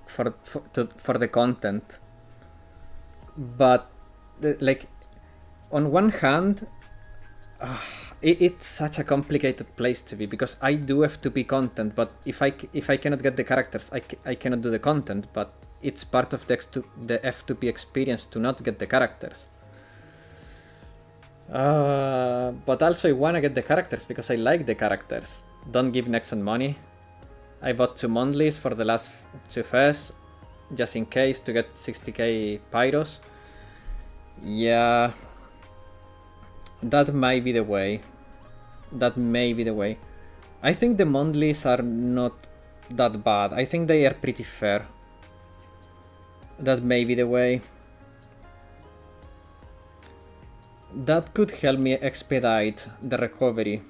For the content. But, like, on one hand, it's such a complicated place to be, because I do F2P content, but if I cannot get the characters, I cannot do the content, but it's part of the F2P experience to not get the characters. But also I wanna get the characters because I like the characters. Don't give Nexon money. I bought 2 monthlies for the last 2 fairs, just in case, to get 60k pyros. Yeah, that might be the way. That may be the way. I think the monthlies are not that bad. I think they are pretty fair. That may be the way. That could help me expedite the recovery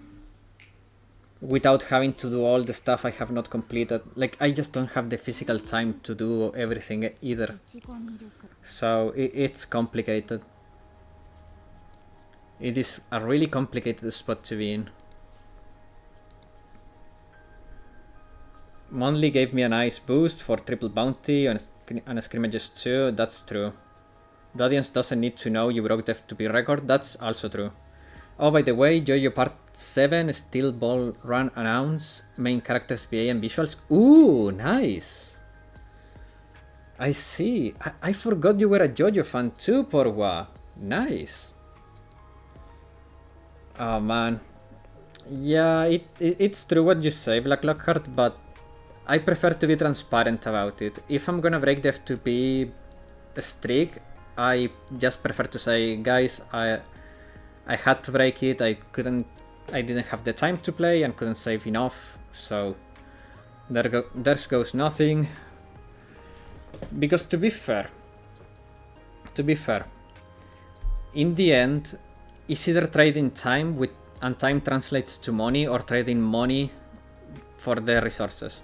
without having to do all the stuff I have not completed. Like, I just don't have the physical time to do everything either. So it's complicated. It is a really complicated spot to be in. Monthly gave me a nice boost for triple bounty and scrimmages too. That's true. The audience doesn't need to know you broke the F2P record. That's also true. Oh, by the way, JoJo Part 7, Steel Ball Run announced, main characters, VA and visuals. Ooh, nice! I see. I forgot you were a JoJo fan too, Porwa. Nice. Oh man. Yeah, it's true what you say, Black Lockhart, but I prefer to be transparent about it. If I'm gonna break the F2P streak, I just prefer to say, guys, I had to break it, I didn't have the time to play and couldn't save enough, so there goes nothing. Because to be fair, in the end, it's either trading time and time translates to money, or trading money for the resources.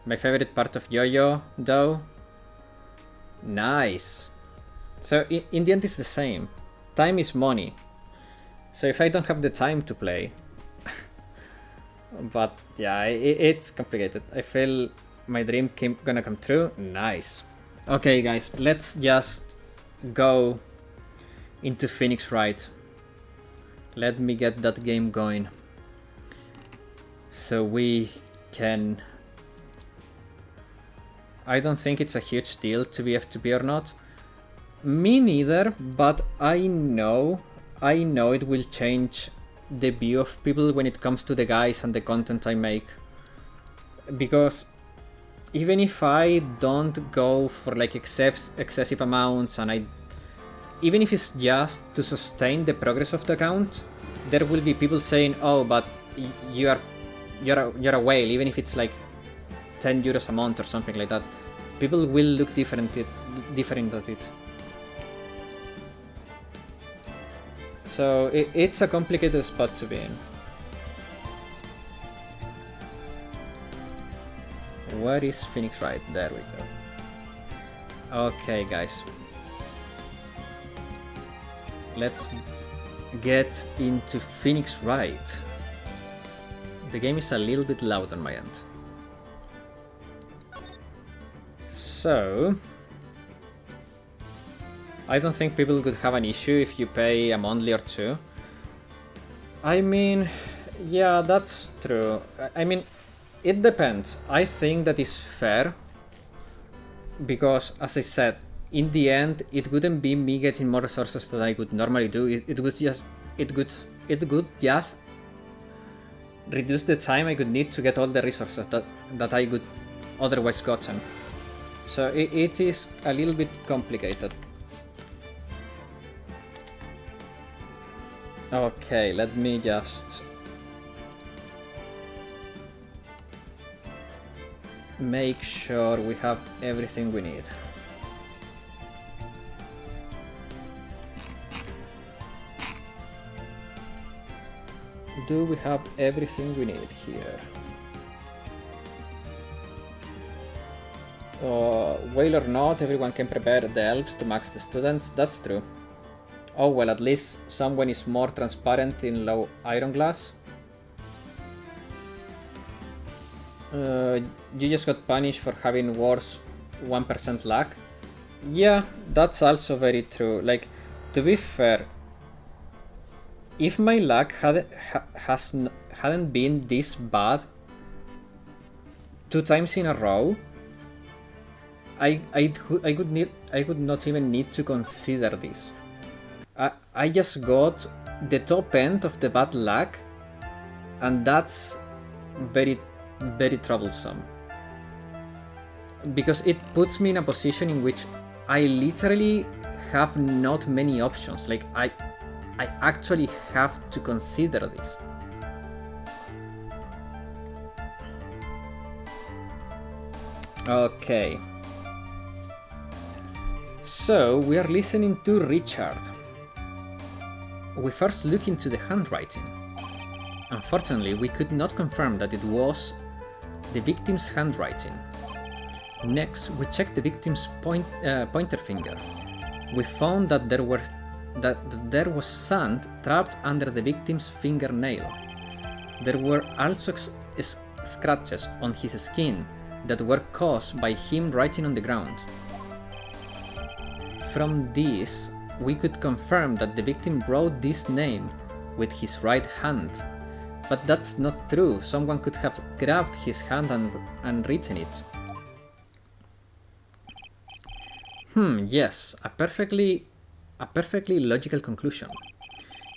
My favorite part of JoJo, though. Nice. So in the end it's the same. Time is money. So if I don't have the time to play... But yeah, it's complicated. I feel my dream gonna come true. Nice. Okay guys, let's just go into Phoenix Wright. Let me get that game going. So we can... I don't think it's a huge deal to be F2P or not. Me neither, but I know it will change the view of people when it comes to the guys and the content I make. Because even if I don't go for like excessive amounts, and even if it's just to sustain the progress of the account, there will be people saying, oh, but you're a whale, even if it's like 10 euros a month or something like that. People will look different at it. So it's a complicated spot to be in. Where is Phoenix Wright? There we go. Okay guys. Let's get into Phoenix Wright. The game is a little bit loud on my end. So I don't think people could have an issue if you pay a monthly or two. I mean, yeah, that's true. I mean, it depends. I think that is fair because, as I said, in the end, it wouldn't be me getting more resources than I would normally do. It would just reduce the time I would need to get all the resources that I would otherwise gotten. So it is a little bit complicated. Okay, let me just make sure we have everything we need. Do we have everything we need here? Well or not, everyone can prepare the elves to max the students, that's true. Oh well, at least someone is more transparent in low iron glass. You just got punished for having worse 1% luck. Yeah, that's also very true. Like, to be fair, if my luck hadn't been this bad 2 times in a row, I would not even need to consider this. I just got the top end of the bad luck, and that's very, very troublesome. Because it puts me in a position in which I literally have not many options. Like, I actually have to consider this. Okay. So, we are listening to Richard. We first look into the handwriting. Unfortunately, we could not confirm that it was the victim's handwriting. Next, we checked the victim's pointer finger. We found that there was sand trapped under the victim's fingernail. There were also scratches on his skin that were caused by him writing on the ground. From this, we could confirm that the victim wrote this name with his right hand. But that's not true. Someone could have grabbed his hand and written it. Yes, a perfectly logical conclusion.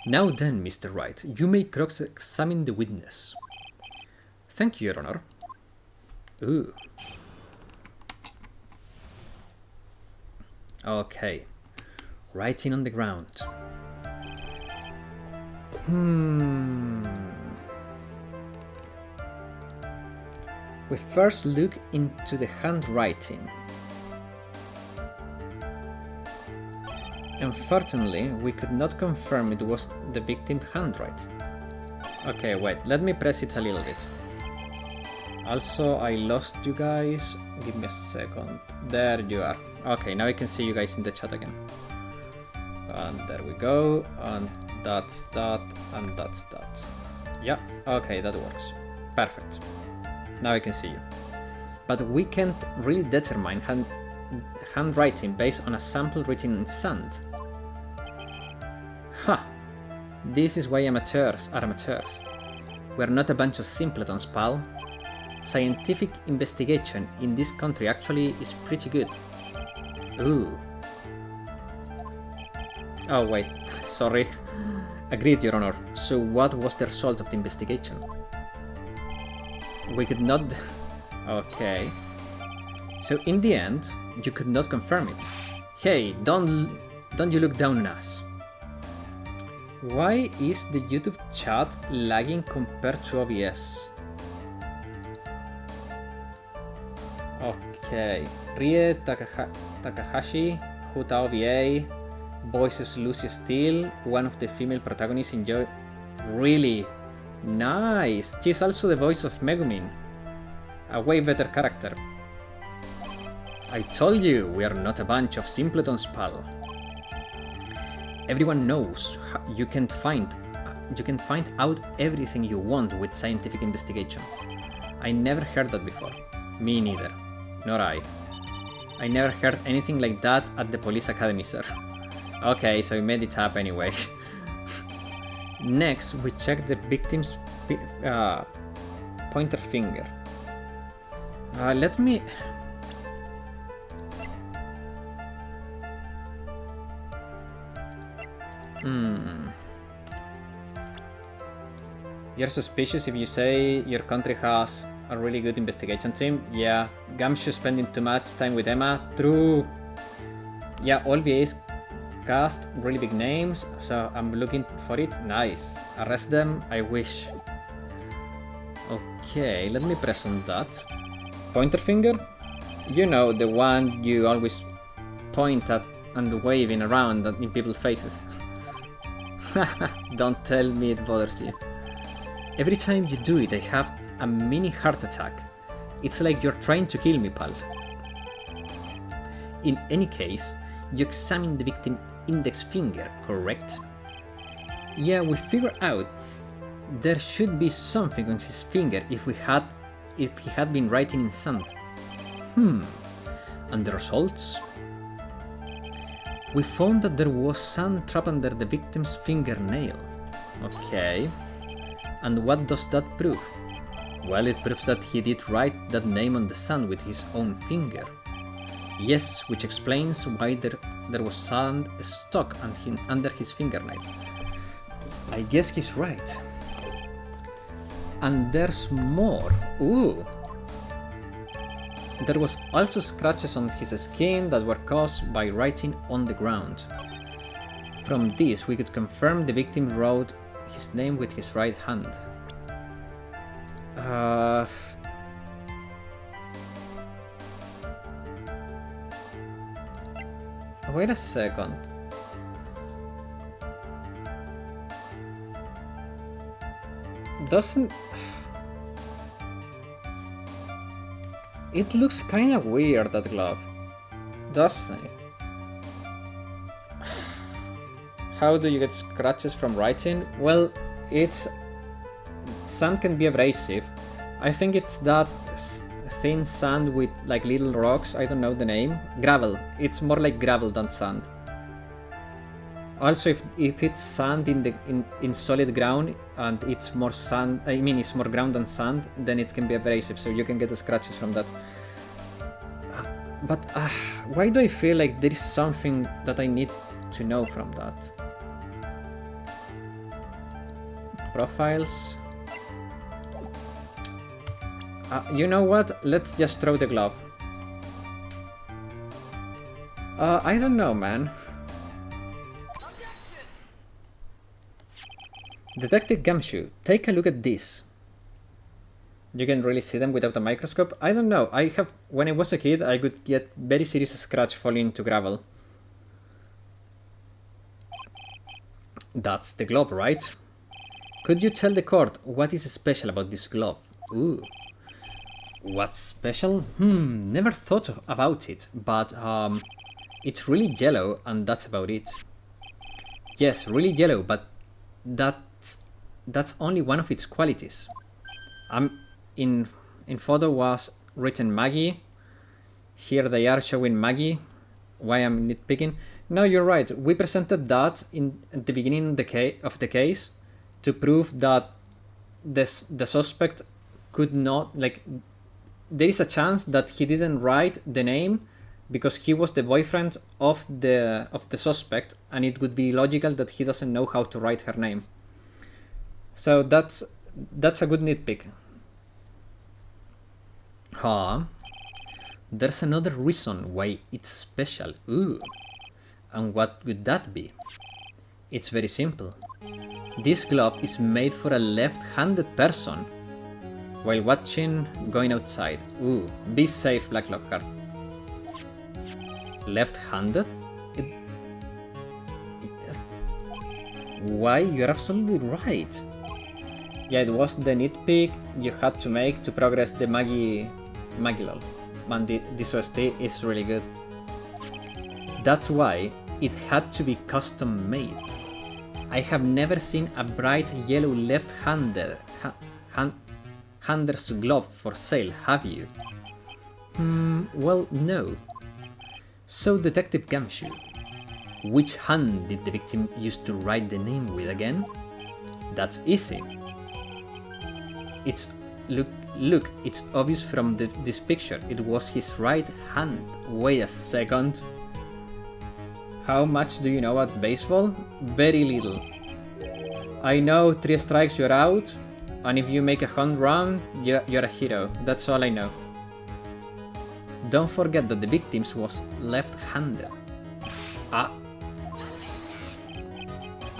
Now then, Mr. Wright, you may cross-examine the witness. Thank you, Your Honor. Ooh. Okay. Writing on the ground. We first look into the handwriting. Unfortunately, we could not confirm it was the victim's handwriting. Okay, wait, let me press it a little bit. Also, I lost you guys. Give me a second. There you are. Okay, now I can see you guys in the chat again. And there we go. And that's that. And that's that. Yeah, okay, that works. Perfect. Now I can see you. But we can't really determine handwriting based on a sample written in sand. Ha! This is why amateurs are amateurs. We're not a bunch of simpletons, pal. Scientific investigation in this country actually is pretty good. Ooh. Oh wait, sorry. Agreed, Your Honor. So what was the result of the investigation? We could not... Okay. So in the end, you could not confirm it. Hey, don't you look down on us. Why is the YouTube chat lagging compared to OBS? Okay. Rie Takahashi, Huta OVA, voices Lucy Steele, one of the female protagonists in Joy. Really? Nice! She's also the voice of Megumin. A way better character. I told you, we are not a bunch of simpletons, pal. Everyone knows you can find out everything you want with scientific investigation. I never heard that before. Me neither. Nor I. I never heard anything like that at the police academy, sir. Okay, so we made it up anyway. Next, we check the victim's pointer finger. Let me... You're suspicious if you say your country has a really good investigation team. Yeah, Gumshoe spending too much time with Emma. True. Yeah, all VAs cast really big names, so I'm looking for it. Nice. Arrest them, I wish. Okay, let me press on that. Pointer finger? You know, the one you always point at and waving around in people's faces. Don't tell me it bothers you. Every time you do it, I have a mini heart attack. It's like you're trying to kill me, pal. In any case, you examine the victim's index finger, correct? Yeah, we figured out there should be something on his finger if he had been writing in sand. And the results? We found that there was sand trapped under the victim's fingernail. Okay. And what does that prove? Well, it proves that he did write that name on the sand with his own finger. Yes, which explains why there was sand stuck under his fingernail. I guess he's right. And there's more. Ooh! There was also scratches on his skin that were caused by writing on the ground. From this, we could confirm the victim wrote his name with his right hand. Wait a second. Doesn't... It looks kinda weird, that glove. Doesn't it? How do you get scratches from writing? Well, sand can be abrasive. I think it's that thin sand with like little rocks, I don't know the name. Gravel. It's more like gravel than sand. Also, if it's sand in solid ground and it's more sand, it's more ground than sand, then it can be abrasive, so you can get the scratches from that. But why do I feel like there is something that I need to know from that? Profiles. You know what? Let's just throw the glove. I don't know, man. Detective Gumshoe, take a look at this. You can really see them without a microscope? I don't know. When I was a kid, I could get very serious scratch falling into gravel. That's the glove, right? Could you tell the court what is special about this glove? Ooh. What's special? Never thought about it, but it's really yellow and that's about it. Yes, really yellow, but that's only one of its qualities. In photo was written Maggie. Here they are showing Maggie. Why I'm nitpicking? No, you're right. We presented that at the beginning of the case to prove that the suspect could not, like, there is a chance that he didn't write the name because he was the boyfriend of the suspect, and it would be logical that he doesn't know how to write her name. So that's a good nitpick. There's another reason why it's special. Ooh. And what would that be? It's very simple. This glove is made for a left-handed person while going outside. Ooh, be safe, Black Lockhart. Left-handed? Why? You're absolutely right. Yeah, it was the nitpick you had to make to progress the Maggie lol. Man, this OST is really good. That's why it had to be custom made. I have never seen a bright yellow left-handed hander's glove for sale, have you? Well, no. So, Detective Gumshoe, Which hand did the victim use to write the name with again? That's easy. Look, it's obvious from this picture. It was his right hand. Wait a second. How much do you know about baseball? Very little. I know 3 strikes you're out, and if you make a home run, you're a hero. That's all I know. Don't forget that the victim was left-handed.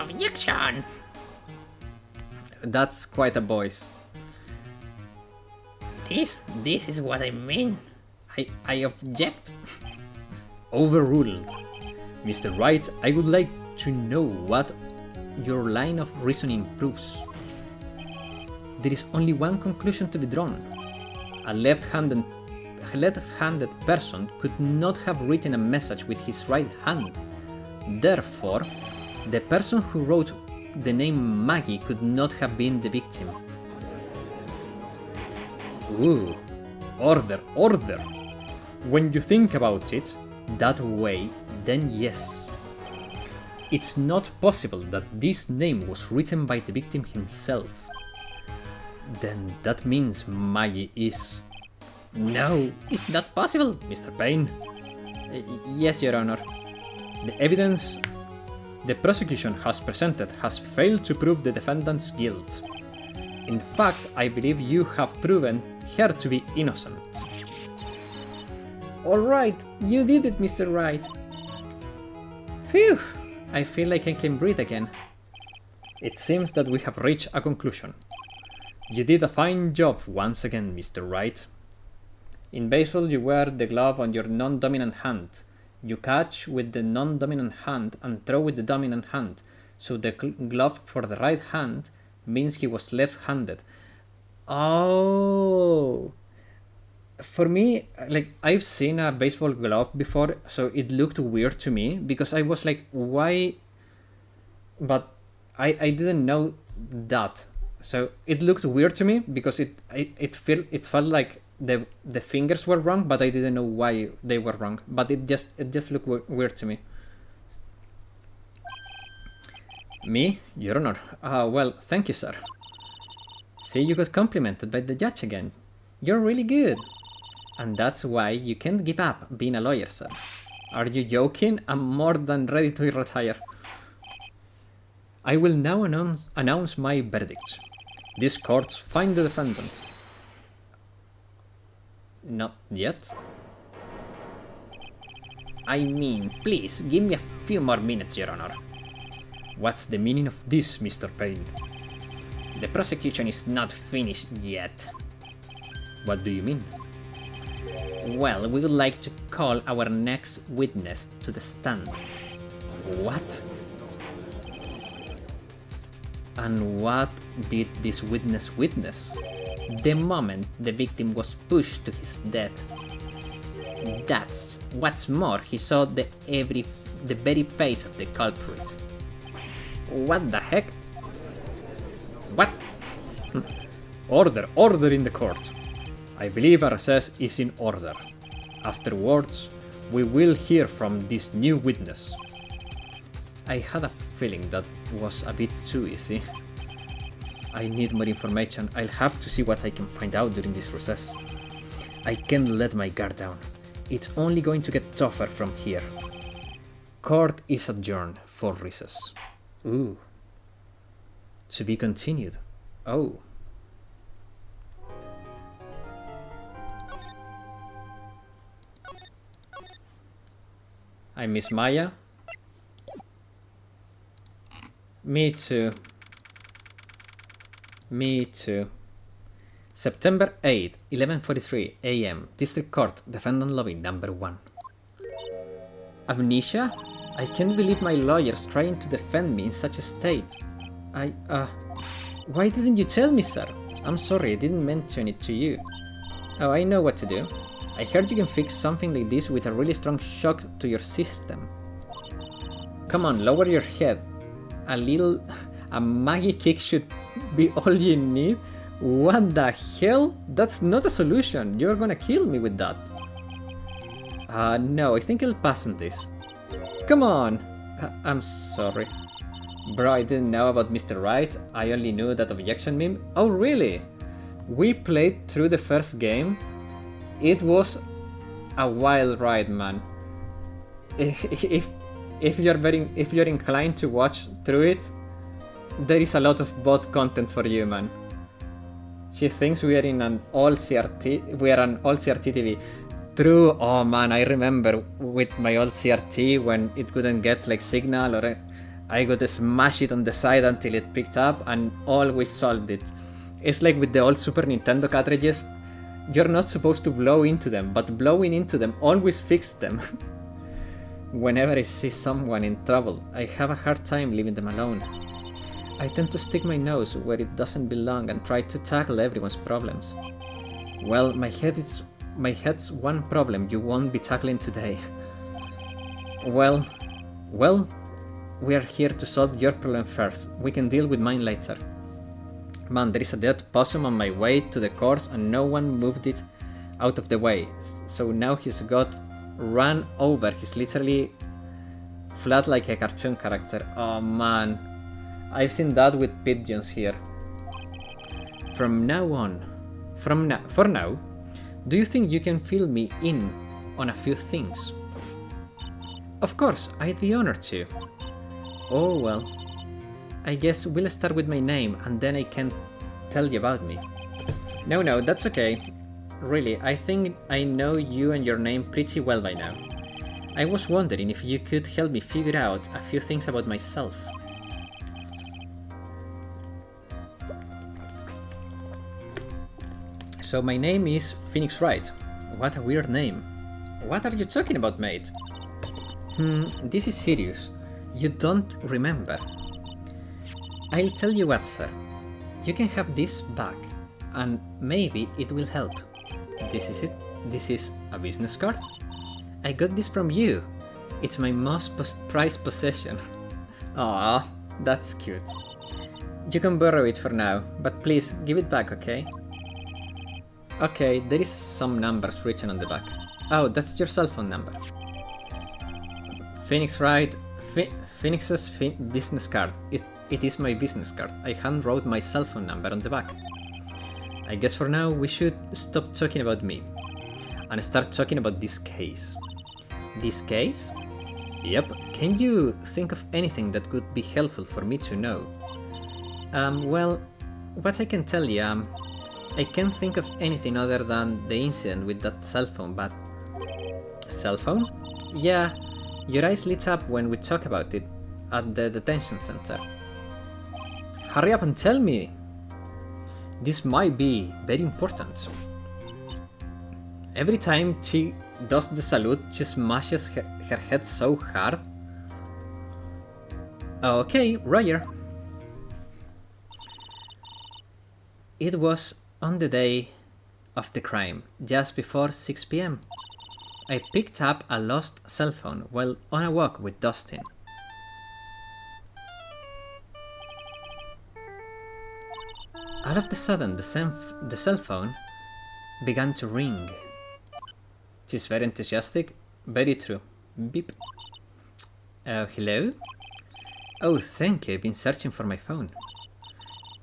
Objection! That's quite a voice. This is what I mean. I object. Overruled. Mr. Wright, I would like to know what your line of reasoning proves. There is only one conclusion to be drawn. A left-handed person could not have written a message with his right hand. Therefore, the person who wrote the name Maggie could not have been the victim. Ooh, order. When you think about it that way, then yes. It's not possible that this name was written by the victim himself. Then that means Maggie is... No, it's not possible, Mr. Payne. Yes, Your Honor. The evidence the prosecution has presented has failed to prove the defendant's guilt. In fact, I believe you have proven her to be innocent. Alright, you did it, Mr. Wright. Phew, I feel like I can breathe again. It seems that we have reached a conclusion. You did a fine job once again, Mr. Wright. In baseball, you wear the glove on your non-dominant hand. You catch with the non-dominant hand and throw with the dominant hand, so the glove for the right hand means he was left-handed. Oh! For me, like, I've seen a baseball glove before, so it looked weird to me, because I was like, why? But I didn't know that. So it looked weird to me, because it felt like the fingers were wrong, but I didn't know why they were wrong. But it just looked weird to me. Me? Your Honor. Well, thank you, sir. See, you got complimented by the judge again. You're really good. And that's why you can't give up being a lawyer, sir. Are you joking? I'm more than ready to retire. I will now announce my verdict. This court finds the defendant. Not yet. I mean, please, give me a few more minutes, Your Honor. What's the meaning of this, Mr. Payne? The prosecution is not finished yet. What do you mean? Well, we would like to call our next witness to the stand. What? And what did this witness witness? The moment the victim was pushed to his death. That's what's more, he saw the very face of the culprit. What the heck? What? Order in the court. I believe a recess is in order. Afterwards, we will hear from this new witness. I had a feeling that was a bit too easy. I need more information. I'll have to see what I can find out during this recess. I can't let my guard down. It's only going to get tougher from here. Court is adjourned for recess. Ooh. To be continued. Oh. I miss Maya. Me too. Me too. September 8, 11:43 AM. District Court, Defendant Lobby number 1. Amnesia? I can't believe my lawyer's trying to defend me in such a state. Why didn't you tell me, sir? I'm sorry, I didn't mention it to you. Oh, I know what to do. I heard you can fix something like this with a really strong shock to your system. Come on, lower your head. A Maggie kick should be all you need? What the hell? That's not a solution. You're gonna kill me with that. No, I think I'll pass on this. Come on. I'm sorry. Bro, I didn't know about Mr. Wright. I only knew that objection meme. Oh, really? We played through the first game. It was a wild ride, man. If you're inclined to watch through it, there is a lot of both content for you, man. She thinks we are in an all CRT. We are an all CRT TV. True. Oh man, I remember with my old CRT when it couldn't get like signal, or I would smash it on the side until it picked up and always solved it. It's like with the old Super Nintendo cartridges. You're not supposed to blow into them, but blowing into them always fixed them. Whenever I see someone in trouble, I have a hard time leaving them alone. I tend to stick my nose where it doesn't belong and try to tackle everyone's problems. Well, my head's one problem you won't be tackling today. Well, we are here to solve your problem first. We can deal with mine later. Man, there is a dead possum on my way to the course and no one moved it out of the way. So now he's got run over. He's literally flat like a cartoon character. Oh man. I've seen that with pigeons here. For now, do you think you can fill me in on a few things? Of course, I'd be honored to. Oh well. I guess we'll start with my name and then I can tell you about me. No, that's okay. Really, I think I know you and your name pretty well by now. I was wondering if you could help me figure out a few things about myself. So my name is Phoenix Wright. What a weird name. What are you talking about, mate? This is serious. You don't remember. I'll tell you what, sir. You can have this back, and maybe it will help. This is it. This is a business card. I got this from you. It's my most prized possession. Aww, that's cute. You can borrow it for now, but please give it back, okay? Okay, there is some numbers written on the back. Oh, that's your cell phone number. Phoenix Wright. Phoenix's business card. It is my business card. I hand-wrote my cell phone number on the back. I guess for now we should stop talking about me and start talking about this case. This case? Yep. Can you think of anything that could be helpful for me to know? Well, what I can tell you, I can't think of anything other than the incident with that cell phone, but... Cell phone? Yeah, your eyes lit up when we talked about it at the detention center. Hurry up and tell me! This might be very important. Every time she does the salute, she smashes her head so hard. Okay, Roger. It was on the day of the crime, just before 6 p.m. I picked up a lost cell phone while on a walk with Dustin. All of a sudden, the cell phone began to ring. She's very enthusiastic. Very true. Beep. Hello? Oh, thank you. I've been searching for my phone.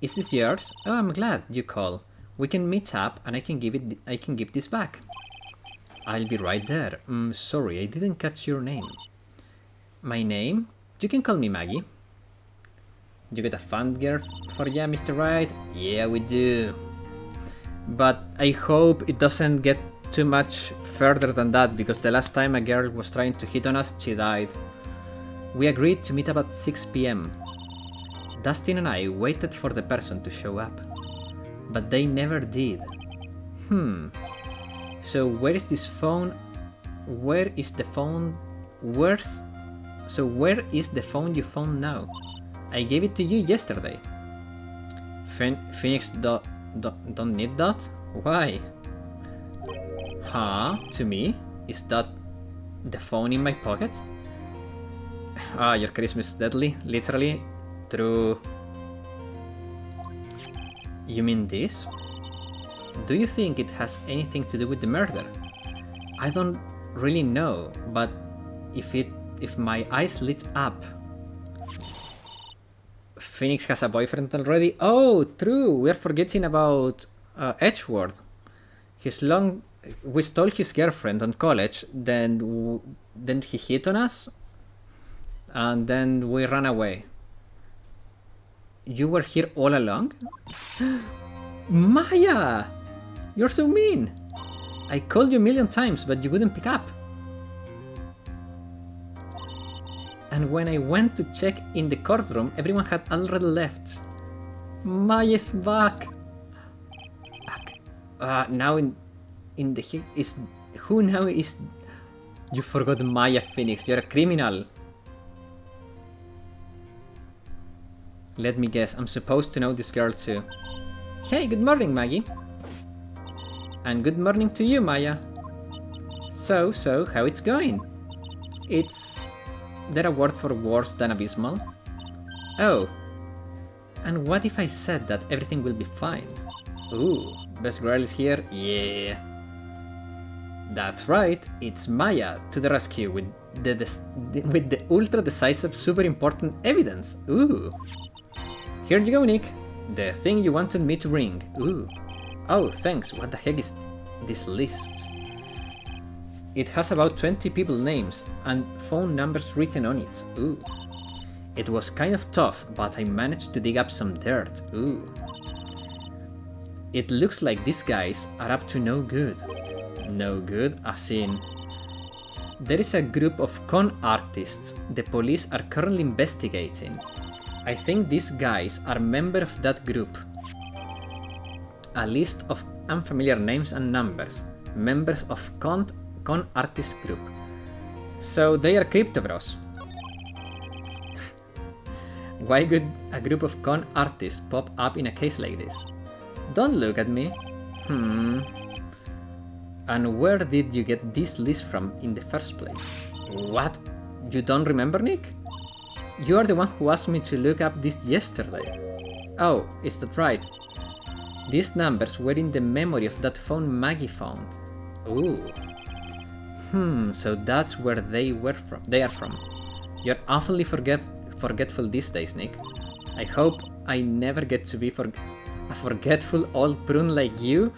Is this yours? Oh, I'm glad you called. We can meet up and I can give this back. I'll be right there. Sorry, I didn't catch your name. My name? You can call me Maggie. You got a fan girl for ya, Mr. Wright? Yeah, we do. But I hope it doesn't get too much further than that, because the last time a girl was trying to hit on us, she died. We agreed to meet up at 6 p.m. Dustin and I waited for the person to show up, but they never did. So where is this phone? Where is the phone? Where is the phone you found now? I gave it to you yesterday. Phoenix don't need that? Why? Huh? To me? Is that the phone in my pocket? Ah, your charisma is deadly, literally. True. You mean this? Do you think it has anything to do with the murder? I don't really know, but if it if my eyes lit up. Phoenix has a boyfriend already? Oh, true, we're forgetting about Edgeworth. We stole his girlfriend on college, then he hit on us, and then we ran away. You were here all along? Maya! You're so mean! I called you a million times, but you wouldn't pick up. And when I went to check in the courtroom, everyone had already left. Maya's back! Now in the is who now is? You forgot Maya, Phoenix. You're a criminal. Let me guess. I'm supposed to know this girl too. Hey, good morning, Maggie. And good morning to you, Maya. So how it's going? It's there a word for worse than abysmal? Oh. And what if I said that everything will be fine? Ooh, best girl is here? Yeah. That's right, it's Maya to the rescue with the ultra decisive super important evidence. Ooh. Here you go, Nick. The thing you wanted me to ring. Ooh. Oh, thanks. What the heck is this list? It has about 20 people names and phone numbers written on it. Ooh. It was kind of tough, but I managed to dig up some dirt. Ooh. It looks like these guys are up to no good. No good, as in... There is a group of con artists the police are currently investigating. I think these guys are members of that group. A list of unfamiliar names and numbers. Members of con artist group. So they are crypto bros. Why would a group of con artists pop up in a case like this? Don't look at me. And where did you get this list from in the first place? What? You don't remember, Nick? You are the one who asked me to look up this yesterday. Oh, is that right? These numbers were in the memory of that phone Maggie found. Ooh. So that's where they are from. You're awfully forgetful these days, Nick. I hope I never get to be a forgetful old prune like you.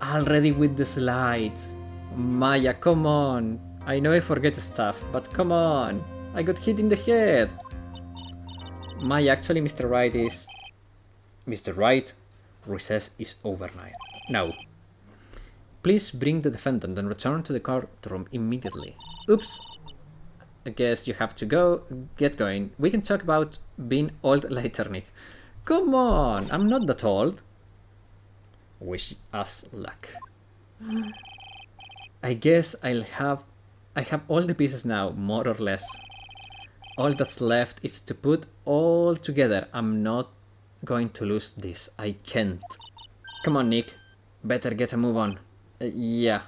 Already with the slides. Maya, come on. I know I forget stuff, but come on. I got hit in the head. Maya, actually, Mr. Wright is... Mr. Wright, recess is over now. Please bring the defendant and return to the courtroom immediately. Oops. I guess you have to go. Get going. We can talk about being old later, Nick. Come on, I'm not that old. Wish us luck. I guess I have all the pieces now, more or less. All that's left is to put all together. I'm not going to lose this. I can't. Come on, Nick. Better get a move on. Yeah.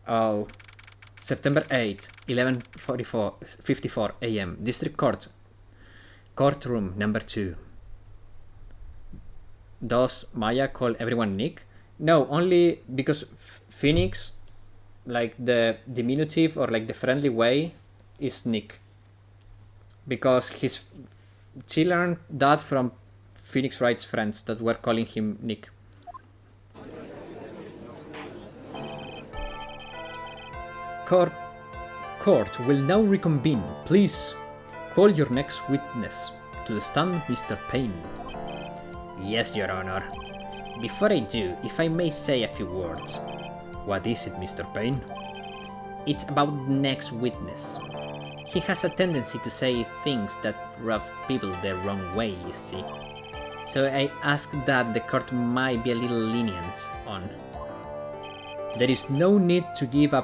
Oh. September 8th, 11:54 a.m. District Court. Courtroom number 2. Does Maya call everyone Nick? No, only because Phoenix, like the diminutive or like the friendly way, is Nick. Because she learned that from Phoenix Wright's friends that were calling him Nick. Court will now reconvene. Please call your next witness to the stand, Mr. Payne. Yes, Your Honor. Before I do, if I may say a few words. What is it, Mr. Payne? It's about the next witness. He has a tendency to say things that rub people the wrong way, you see. So I ask that the court might be a little lenient on. There is no need to give a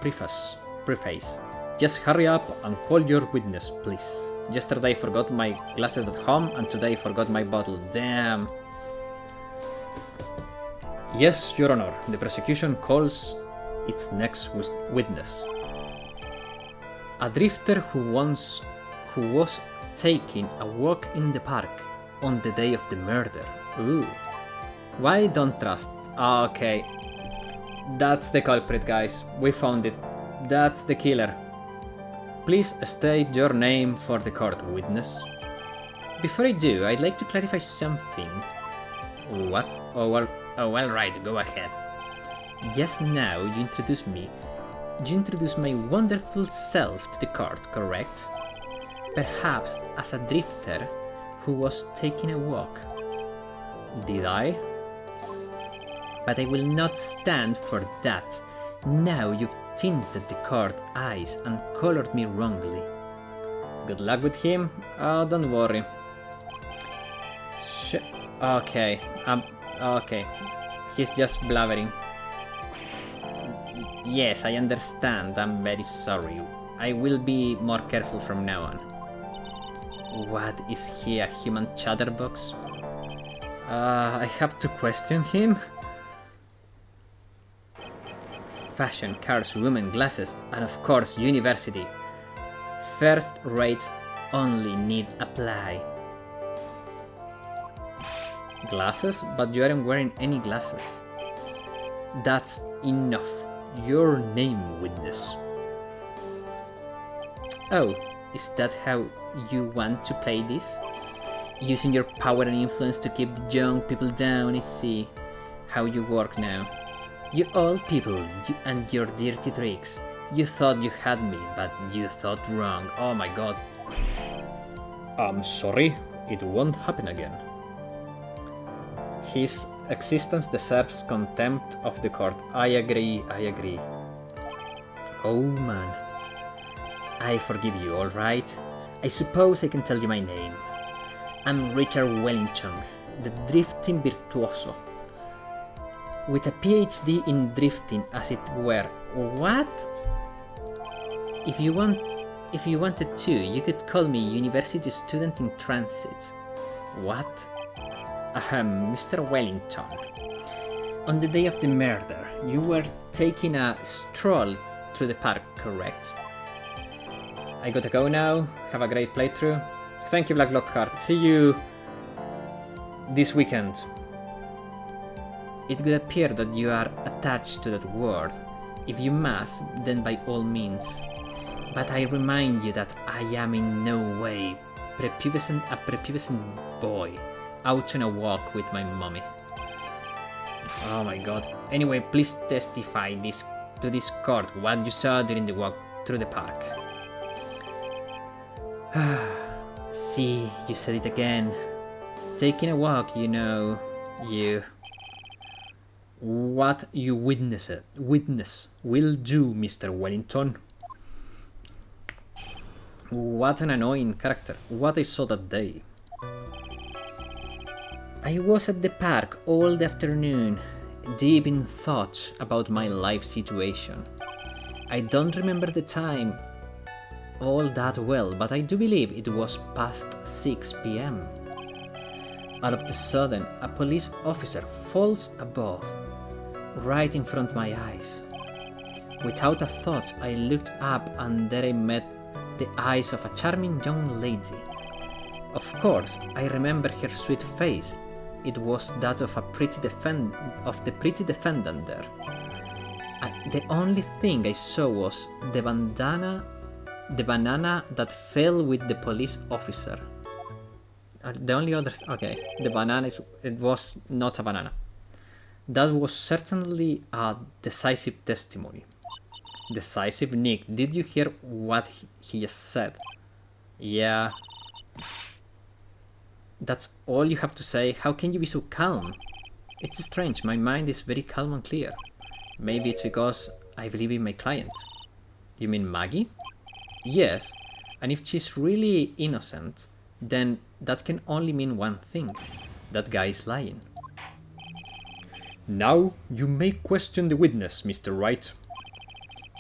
preface. Just hurry up and call your witness, please. Yesterday I forgot my glasses at home and today I forgot my bottle. Damn. Yes, Your Honor. The prosecution calls its next witness. A drifter who was taking a walk in the park on the day of the murder. Ooh. Why don't trust? Okay. That's the culprit, guys. We found it. That's the killer. Please state your name for the court, witness. Before I do, I'd like to clarify something. What? Oh, well, right, go ahead. Just now, you introduced me. You introduced my wonderful self to the court, correct? Perhaps as a drifter who was taking a walk. Did I? But I will not stand for that. Now you've tinted the court eyes and colored me wrongly. Good luck with him. Oh, don't worry. Okay, okay. He's just blabbering. Yes, I understand. I'm very sorry. I will be more careful from now on. What, is he a human chatterbox? I have to question him? Fashion, cars, women, glasses, and of course university. First rates only need apply. Glasses? But you aren't wearing any glasses. That's enough. Your name, witness. Oh, is that how you want to play this? Using your power and influence to keep the young people down. I see how you work now. You old people, you and your dirty tricks. You thought you had me, but you thought wrong. Oh my god. I'm sorry, it won't happen again. His existence deserves contempt of the court. I agree, I agree. Oh man. I forgive you, alright? I suppose I can tell you my name. I'm Richard Wellington, the drifting virtuoso. With a PhD in drifting, as it were. What? If you wanted to, you could call me university student in transit. What? Mr. Wellington. On the day of the murder, you were taking a stroll through the park, correct? I gotta go now. Have a great playthrough. Thank you, Black Lockhart. See you this weekend. It would appear that you are attached to that word. If you must, then by all means. But I remind you that I am in no way a prepubescent boy out on a walk with my mommy. Oh my god. Anyway, please testify to this court what you saw during the walk through the park. See, you said it again. Taking a walk, you know, you... What you witness will do, Mr. Wellington. What an annoying character. What I saw that day. I was at the park all the afternoon, deep in thought about my life situation. I don't remember the time all that well, but I do believe it was past 6 p.m. All of a sudden, a police officer falls above, right in front of my eyes. Without a thought, I looked up and there I met the eyes of a charming young lady. Of course, I remember her sweet face. It was that of the pretty defendant there. The only thing I saw was the banana that fell with the police officer. The only other... okay, the banana it was not a banana. That was certainly a decisive testimony. Decisive, Nick. Did you hear what he just said? Yeah. That's all you have to say? How can you be so calm? It's strange, my mind is very calm and clear. Maybe it's because I believe in my client. You mean Maggie? Yes, and if she's really innocent, then that can only mean one thing. That guy is lying. Now you may question the witness, Mr. Wright.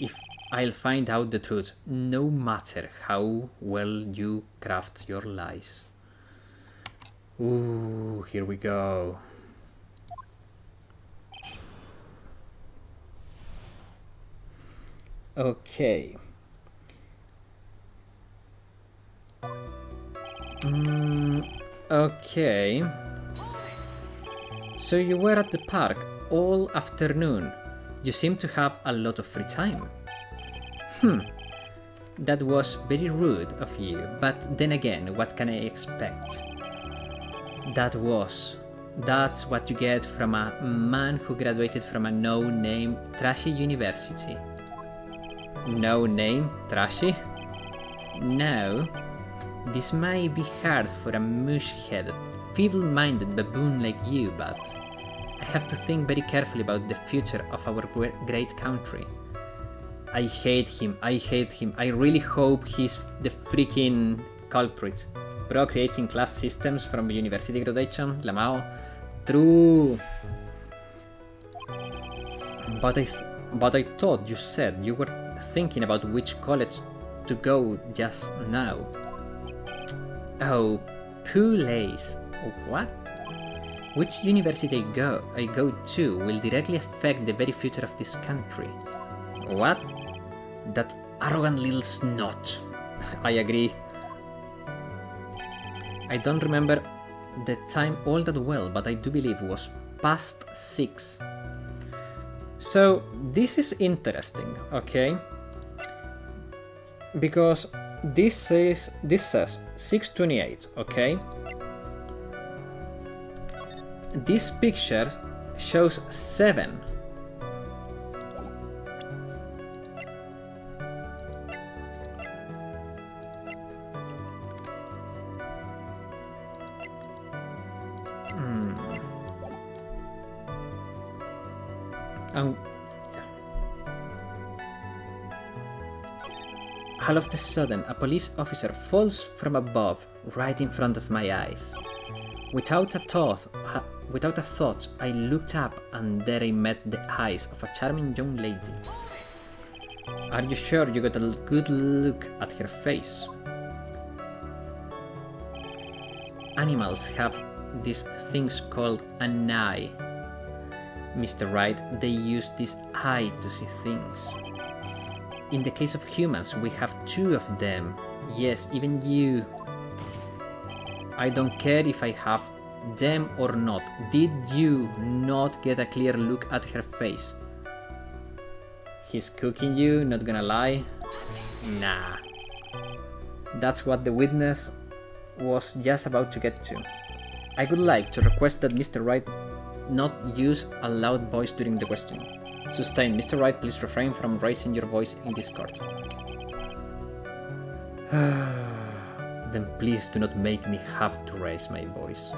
If I'll find out the truth, no matter how well you craft your lies. Ooh, here we go. Okay. Okay. So you were at the park all afternoon. You seem to have a lot of free time. That was very rude of you, but then again, what can I expect? That's what you get from a man who graduated from a no-name, trashy university. No-name, trashy? Now, this might be hard for a mush-headed, feeble-minded baboon like you, but I have to think very carefully about the future of our great country. I hate him, I really hope he's the freaking culprit. Bro, creating class systems from university graduation, Lamao. True. But I thought you said you were thinking about which college to go just now. Oh, Pulace. What? Which university I go to will directly affect the very future of this country. What? That arrogant little snot. I agree. I don't remember the time all that well, but I do believe it was past 6. So this is interesting, okay? Because this says 6:28, okay? This picture shows 7. All of a sudden, a police officer falls from above, right in front of my eyes. Without a thought, I looked up and there I met the eyes of a charming young lady. Are you sure you got a good look at her face? Animals have these things called an eye. Mr. Wright, they use this eye to see things. In the case of humans, we have 2 of them. Yes, even you. I don't care if I have them or not. Did you not get a clear look at her face? He's cooking you, not gonna lie. Nah. That's what the witness was just about to get to. I would like to request that Mr. Wright not use a loud voice during the question. Sustain. Mr. Wright, please refrain from raising your voice in this court. Then please do not make me have to raise my voice.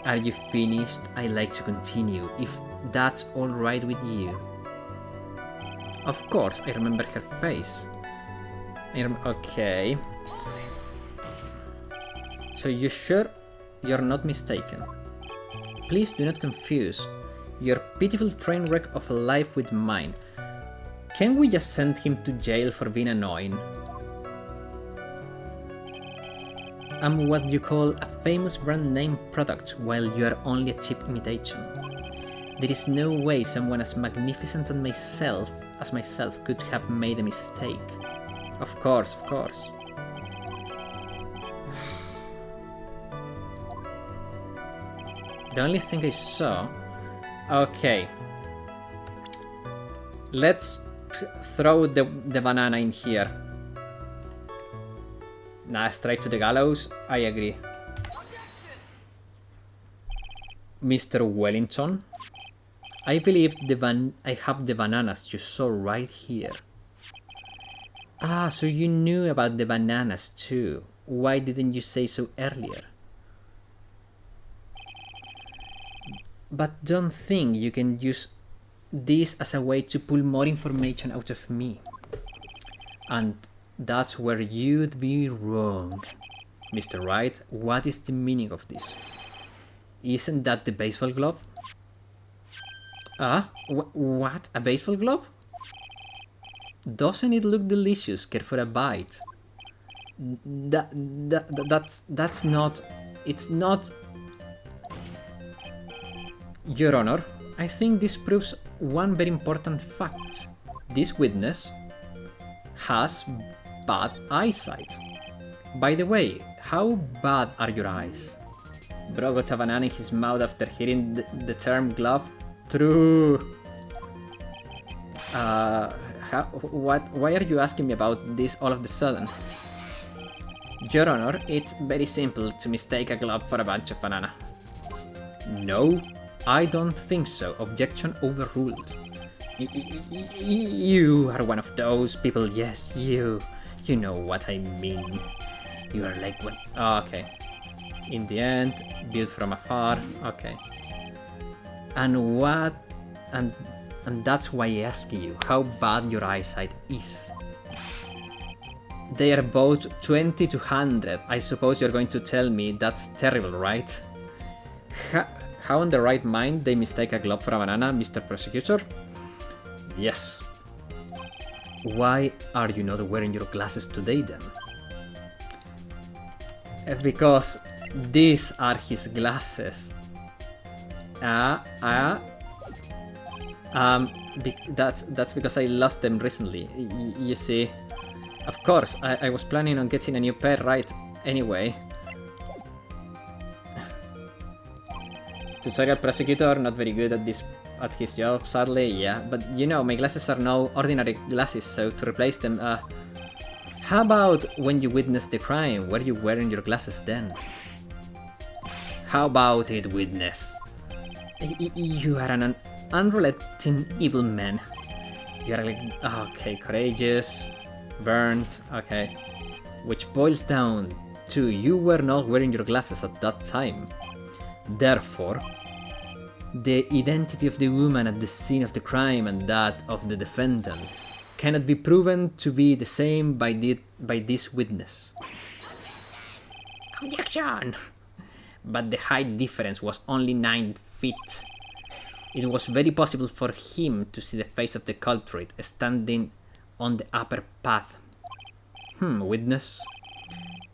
Are you finished? I'd like to continue, if that's alright with you. Of course, I remember her face. Okay. So you sure you're not mistaken? Please do not confuse your pitiful train wreck of a life with mine. Can we just send him to jail for being annoying? I'm what you call a famous brand name product, while you are only a cheap imitation. There is no way someone as magnificent as myself could have made a mistake. Of course, of course. The only thing I saw... Okay. Let's throw the banana in here. Nah, straight to the gallows. I agree. Mr. Wellington, I believe I have the bananas you saw right here. Ah, so you knew about the bananas too. Why didn't you say so earlier? But don't think you can use this as a way to pull more information out of me. And that's where you'd be wrong. Mr. Wright, what is the meaning of this? Isn't that the baseball glove? Ah, what? A baseball glove? Doesn't it look delicious? Care for a bite? That's not... It's not... Your Honor, I think this proves one very important fact. This witness has bad eyesight. By the way, how bad are your eyes? Bro got a banana in his mouth after hearing the term glove. True. Why are you asking me about this all of a sudden? Your Honor, it's very simple to mistake a glove for a bunch of bananas. No, I don't think so. Objection overruled. You are one of those people, yes, you. You know what I mean. You are like one. Oh, okay. In the end, viewed from afar. Okay. And what? And that's why I ask you how bad your eyesight is. They are both 20 to 100. I suppose you're going to tell me that's terrible, right? How in the right mind they mistake a glove for a banana, Mr. Prosecutor? Yes. Why are you not wearing your glasses today then? Because these are his glasses. That's because I lost them recently. You see, of course, I was planning on getting a new pair, right? Anyway. Tutorial prosecutor, not very good at his job, sadly, yeah. But you know, my glasses are no ordinary glasses, so to replace them, how about when you witnessed the crime? Were you wearing your glasses then? How about it, witness? You are an unrelenting evil man. You are like, okay, courageous, burnt, okay. Which boils down to you were not wearing your glasses at that time. Therefore, the identity of the woman at the scene of the crime and that of the defendant cannot be proven to be the same by this witness. Objection! But the height difference was only 9 feet. It was very possible for him to see the face of the culprit standing on the upper path. Witness?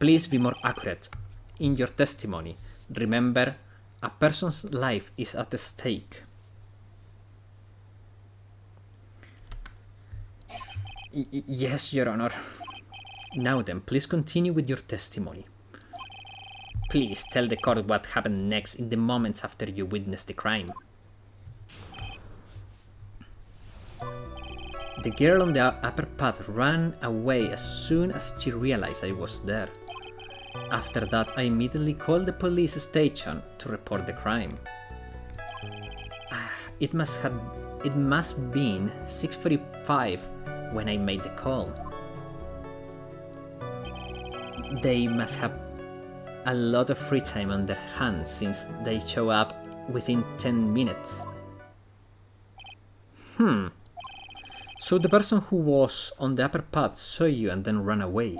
Please be more accurate in your testimony. Remember, a person's life is at stake. Yes, Your Honor. Now then, please continue with your testimony. Please tell the court what happened next in the moments after you witnessed the crime. The girl on the upper path ran away as soon as she realized I was there. After that, I immediately called the police station to report the crime. It must been 6:45 when I made the call. They must have a lot of free time on their hands since they show up within 10 minutes. So the person who was on the upper path saw you and then ran away.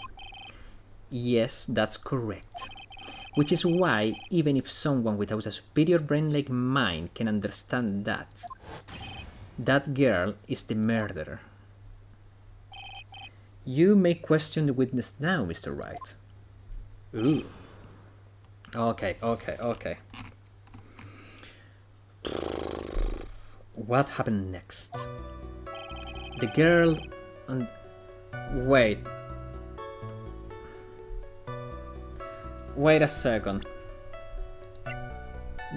Yes, that's correct. Which is why, even if someone without a superior brain like mine can understand that girl is the murderer. You may question the witness now, Mr. Wright. Ooh. Okay. What happened next? The girl and... Wait a second.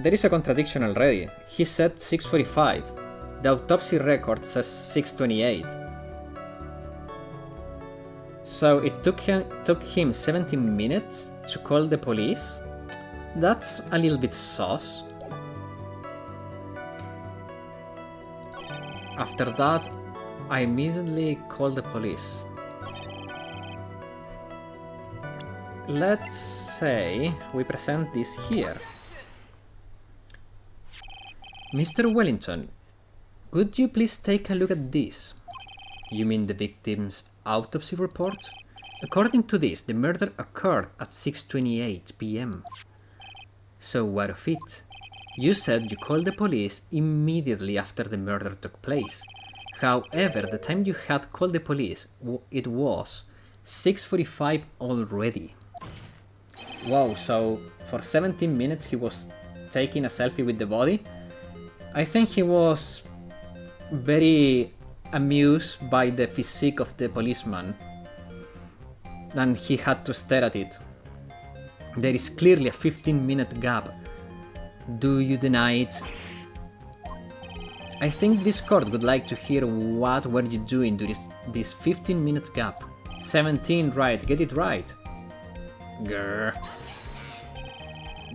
There is a contradiction already. He said 6:45. The autopsy record says 6:28. So it took him 17 minutes to call the police? That's a little bit sus. After that, I immediately called the police. Let's say we present this here. Mr. Wellington, could you please take a look at this? You mean the victim's autopsy report? According to this, the murder occurred at 6:28 p.m. So what of it? You said you called the police immediately after the murder took place. However, the time you had called the police, it was 6:45 already. Wow, so for 17 minutes he was taking a selfie with the body? I think he was very amused by the physique of the policeman, and he had to stare at it. There is clearly a 15-minute gap. Do you deny it? I think this court would like to hear what were you doing during this 15 minutes gap. 17, right, get it right. Grr.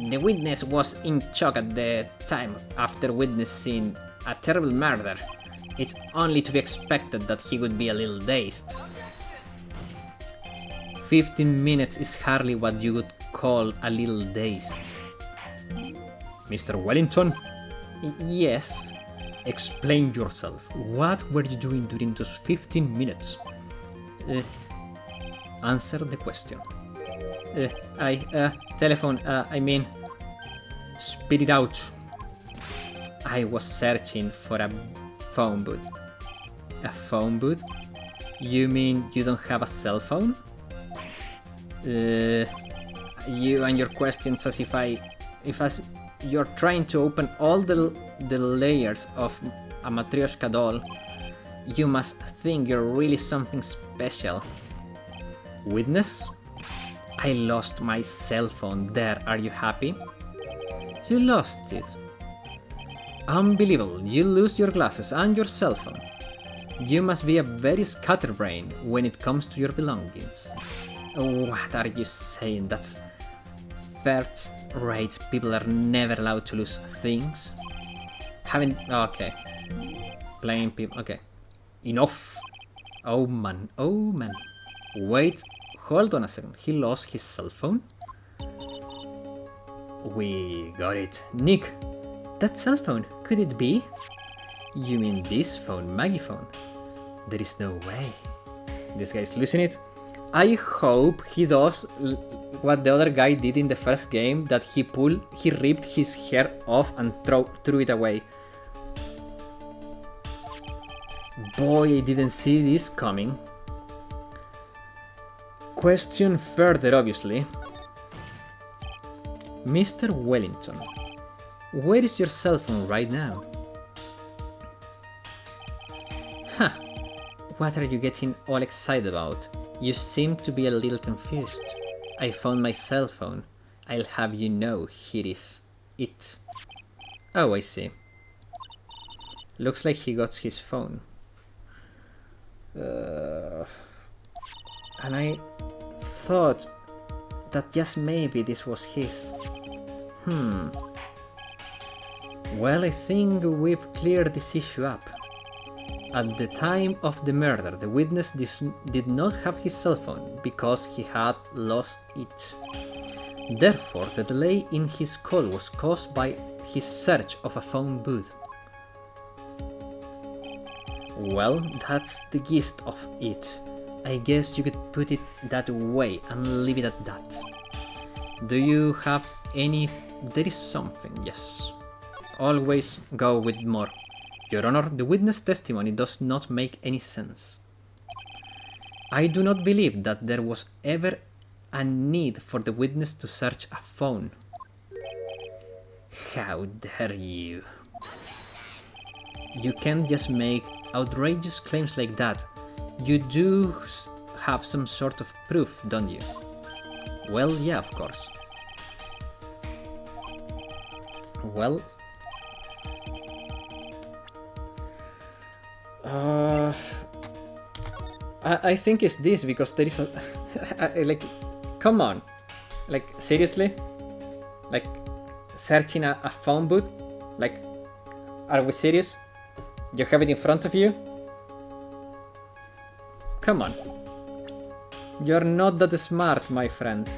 The witness was in shock at the time after witnessing a terrible murder. It's only to be expected that he would be a little dazed. 15 minutes is hardly what you would call a little dazed. Mr. Wellington? Yes. Explain yourself. What were you doing during those 15 minutes? Answer the question. Telephone, I mean... Spit it out. I was searching for a phone booth. A phone booth? You mean you don't have a cell phone? You and your questions as if you're trying to open all the layers of a Matryoshka doll, you must think you're really something special. Witness? I lost my cell phone there, are you happy? You lost it. Unbelievable, you lose your glasses and your cell phone. You must be a very scatterbrain when it comes to your belongings. What are you saying? That's first rate. People are never allowed to lose things. Okay. Playing people. Okay. Enough. Oh man. Wait. Hold on a second. He lost his cell phone? We got it. Nick. That cell phone. Could it be? You mean this phone, Maggie phone? There is no way. This guy's losing it. I hope he does what the other guy did in the first game, that he ripped his hair off and threw it away. Boy, I didn't see this coming. Question further, obviously. Mr. Wellington, where is your cell phone right now? Huh, what are you getting all excited about? You seem to be a little confused. I found my cell phone. I'll have you know, here is it. Oh, I see. Looks like he got his phone. And I thought that just maybe this was his. Well, I think we've cleared this issue up. At the time of the murder, the witness did not have his cell phone because he had lost it. Therefore, the delay in his call was caused by his search of a phone booth. Well, that's the gist of it. I guess you could put it that way and leave it at that. Do you have any... There is something, yes. Always go with more. Your Honor, the witness testimony does not make any sense. I do not believe that there was ever a need for the witness to search a phone. How dare you? You can't just make outrageous claims like that. You do have some sort of proof, don't you? Well, yeah, of course. Well... I think it's this, because there is a... like, come on. Like, seriously? Like, searching a phone booth? Like, are we serious? You have it in front of you? Come on. You're not that smart, my friend.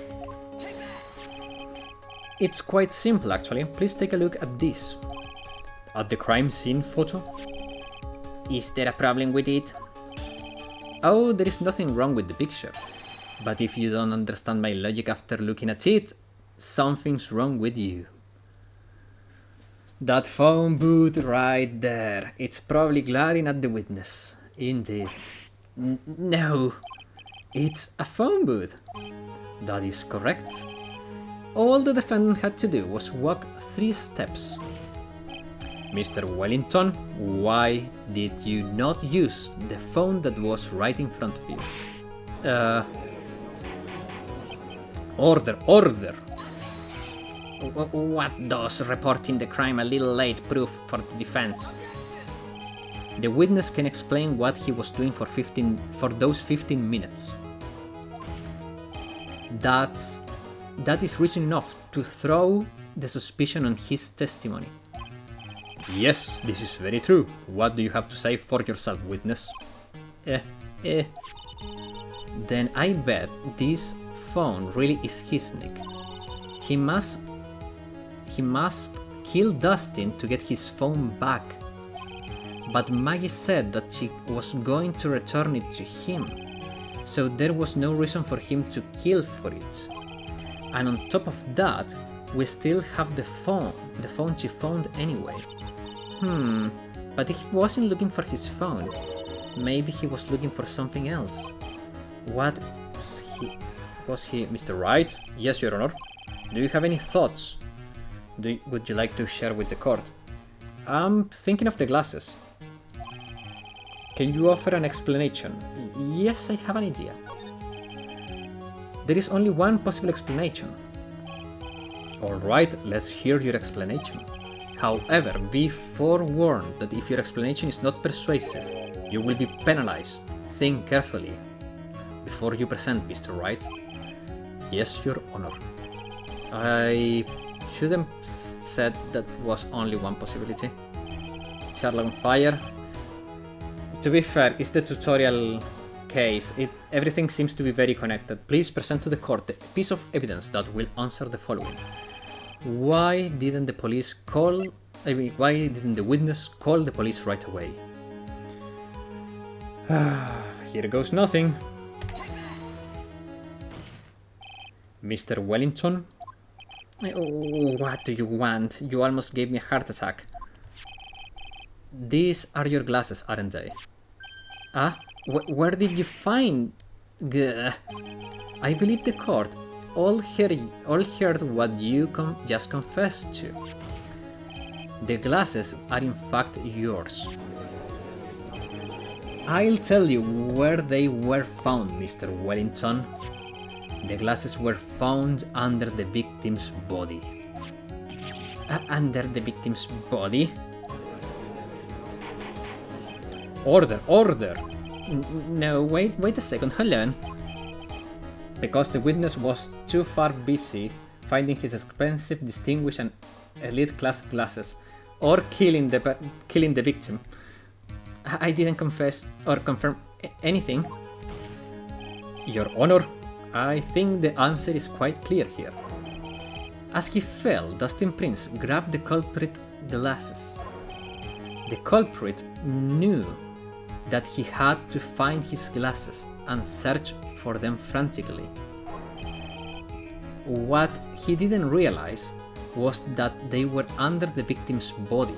It's quite simple, actually. Please take a look at this. At the crime scene photo? Is there a problem with it? Oh, there is nothing wrong with the picture. But if you don't understand my logic after looking at it, something's wrong with you. That phone booth right there. It's probably glaring at the witness. Indeed. No. It's a phone booth. That is correct. All the defendant had to do was walk 3 steps. Mr. Wellington, why did you not use the phone that was right in front of you? Order! What does reporting the crime a little late prove for the defense? The witness can explain what he was doing for those 15 minutes. That is reason enough to throw the suspicion on his testimony. Yes, this is very true. What do you have to say for yourself, witness? Then I bet this phone really is his, Nick. He must kill Dustin to get his phone back. But Maggie said that she was going to return it to him, so there was no reason for him to kill for it. And on top of that, we still have the phone she found anyway. But he wasn't looking for his phone. Maybe he was looking for something else. Was he Mr. Wright? Yes, Your Honor. Do you have any thoughts? Would you like to share with the court? I'm thinking of the glasses. Can you offer an explanation? Yes, I have an idea. There is only one possible explanation. Alright, let's hear your explanation. However, be forewarned that if your explanation is not persuasive, you will be penalized. Think carefully before you present, Mr. Wright. Yes, Your Honor. I shouldn't have said that was only one possibility. Charlotte on fire. To be fair, it's the tutorial case. Everything seems to be very connected. Please present to the court the piece of evidence that will answer the following. Why didn't the witness call the police right away? Here goes nothing. Mr. Wellington? Oh, what do you want? You almost gave me a heart attack. These are your glasses, aren't they? Where did you find... Gah. I believe the court all heard what you just confessed to. The glasses are in fact yours. I'll tell you where they were found, Mr. Wellington. The glasses were found under the victim's body. Under the victim's body? Order! No, wait a second, hold on. Because the witness was too far busy finding his expensive, distinguished and elite class glasses, or killing the victim. I didn't confess or confirm anything. Your Honor, I think the answer is quite clear here. As he fell, Dustin Prince grabbed the culprit glasses. The culprit knew that he had to find his glasses and search for them frantically. What he didn't realize was that they were under the victim's body.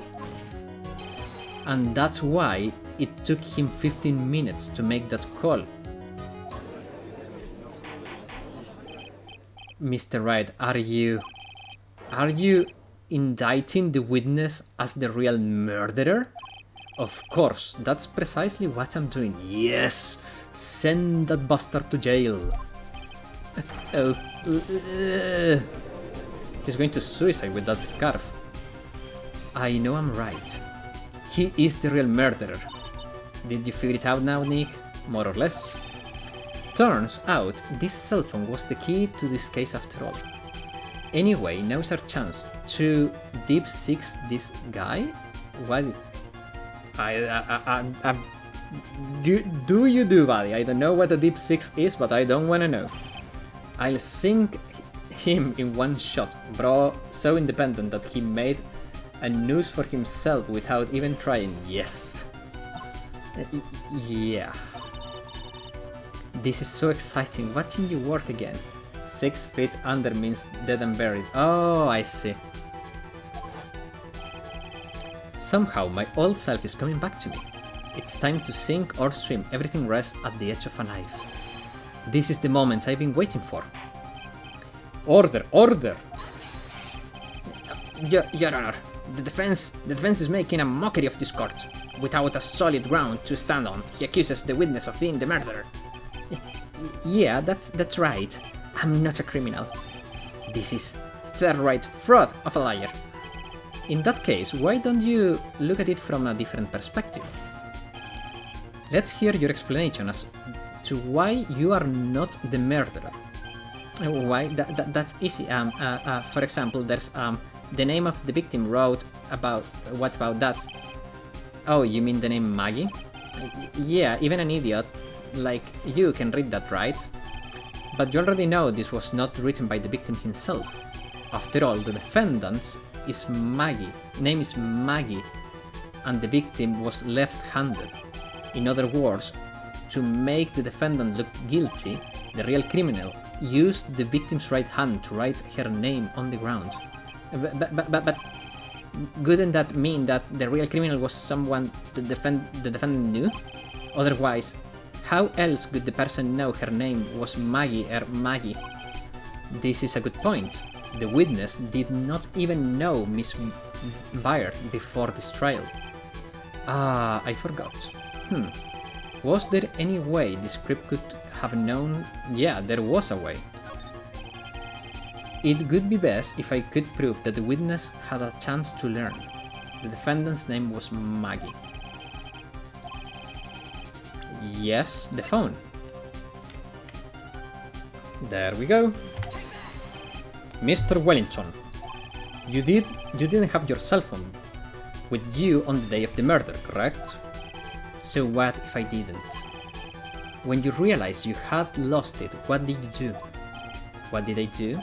And that's why it took him 15 minutes to make that call. Mr. Wright, are you indicting the witness as the real murderer? Of course, that's precisely what I'm doing. Yes! Send that bastard to jail. He's going to suicide with that scarf. I know I'm right. He is the real murderer. Did you figure it out now, Nick? More or less. Turns out, this cell phone was the key to this case after all. Anyway, now's our chance to deep six this guy. What? Do you do, buddy? I don't know what a deep six is, but I don't wanna know. I'll sink him in one shot, bro. So independent that he made a noose for himself without even trying. Yes. Yeah. This is so exciting, watching you work again. 6 feet under means dead and buried. Oh, I see. Somehow my old self is coming back to me. It's time to sink or swim, everything rests at the edge of a knife. This is the moment I've been waiting for. Order! Order! Your Honor, the defense is making a mockery of this court. Without a solid ground to stand on, he accuses the witness of being the murderer. Yeah, that's right. I'm not a criminal. This is third-rate fraud of a liar. In that case, why don't you look at it from a different perspective? Let's hear your explanation as to why you are not the murderer. Why? That's easy. For example, there's the name of the victim wrote about. What about that? Oh, you mean the name Maggie? Yeah, even an idiot like you can read that, right? But you already know this was not written by the victim himself. After all, the defendant's is Maggie. Name is Maggie, and the victim was left-handed. In other words, to make the defendant look guilty, the real criminal used the victim's right hand to write her name on the ground. But wouldn't that mean that the real criminal was someone the defendant knew? Otherwise, how else would the person know her name was Maggie or Maggie? This is a good point. The witness did not even know Miss Baird before this trial. Ah, I forgot. Was there any way the script could have known? Yeah, there was a way. It would be best if I could prove that the witness had a chance to learn. The defendant's name was Maggie. Yes, the phone. There we go. Mr. Wellington, you didn't have your cell phone with you on the day of the murder, correct? So what if I didn't? When you realized you had lost it, what did you do? What did I do?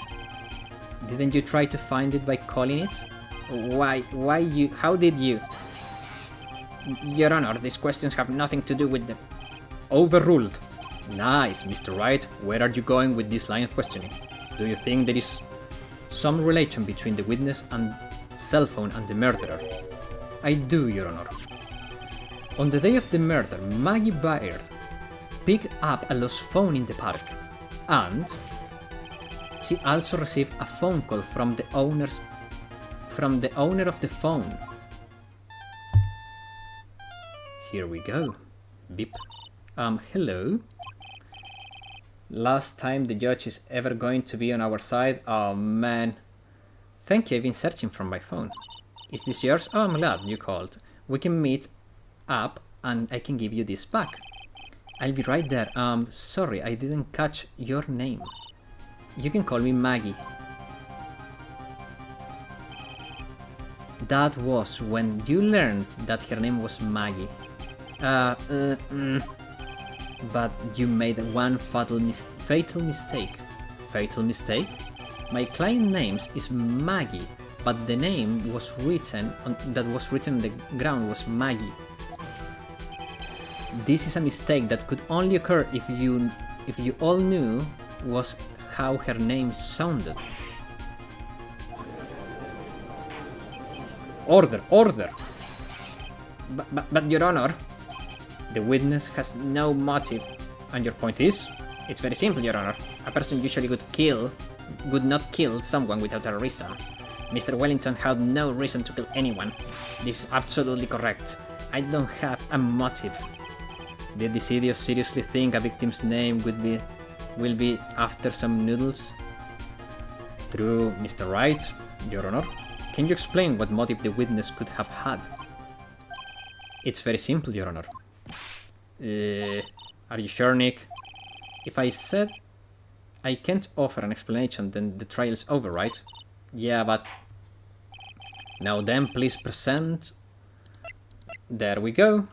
Didn't you try to find it by calling it? Why you? How did you? Your Honor, these questions have nothing to do with the... Overruled. Nice, Mr. Wright. Where are you going with this line of questioning? Do you think there is some relation between the witness and cell phone and the murderer? I do, Your Honor. On the day of the murder, Maggie Baird picked up a lost phone in the park, and she also received a phone call from the owner of the phone. Here we go. Beep. Hello? Last time the judge is ever going to be on our side? Oh man. Thank you, I've been searching from my phone. Is this yours? Oh, I'm glad you called. We can meet up and I can give you this back. I'll be right there. Sorry, I didn't catch your name. You can call me Maggie. That was when you learned that her name was Maggie. But you made one fatal mistake. Fatal mistake? My client name is Maggie, but the name that was written on the ground was Maggie. This is a mistake that could only occur if you all knew was how her name sounded. Order, order! But Your Honor, the witness has no motive. And your point is? It's very simple, Your Honor. A person usually would not kill someone without a reason. Mr. Wellington had no reason to kill anyone. This is absolutely correct. I don't have a motive. Did this idiot seriously think a victim's name will be after some noodles? True, Mr. Wright, Your Honor. Can you explain what motive the witness could have had? It's very simple, Your Honor. Are you sure, Nick? If I said I can't offer an explanation, then the trial's over, right? Yeah, but... Now then, please present... There we go.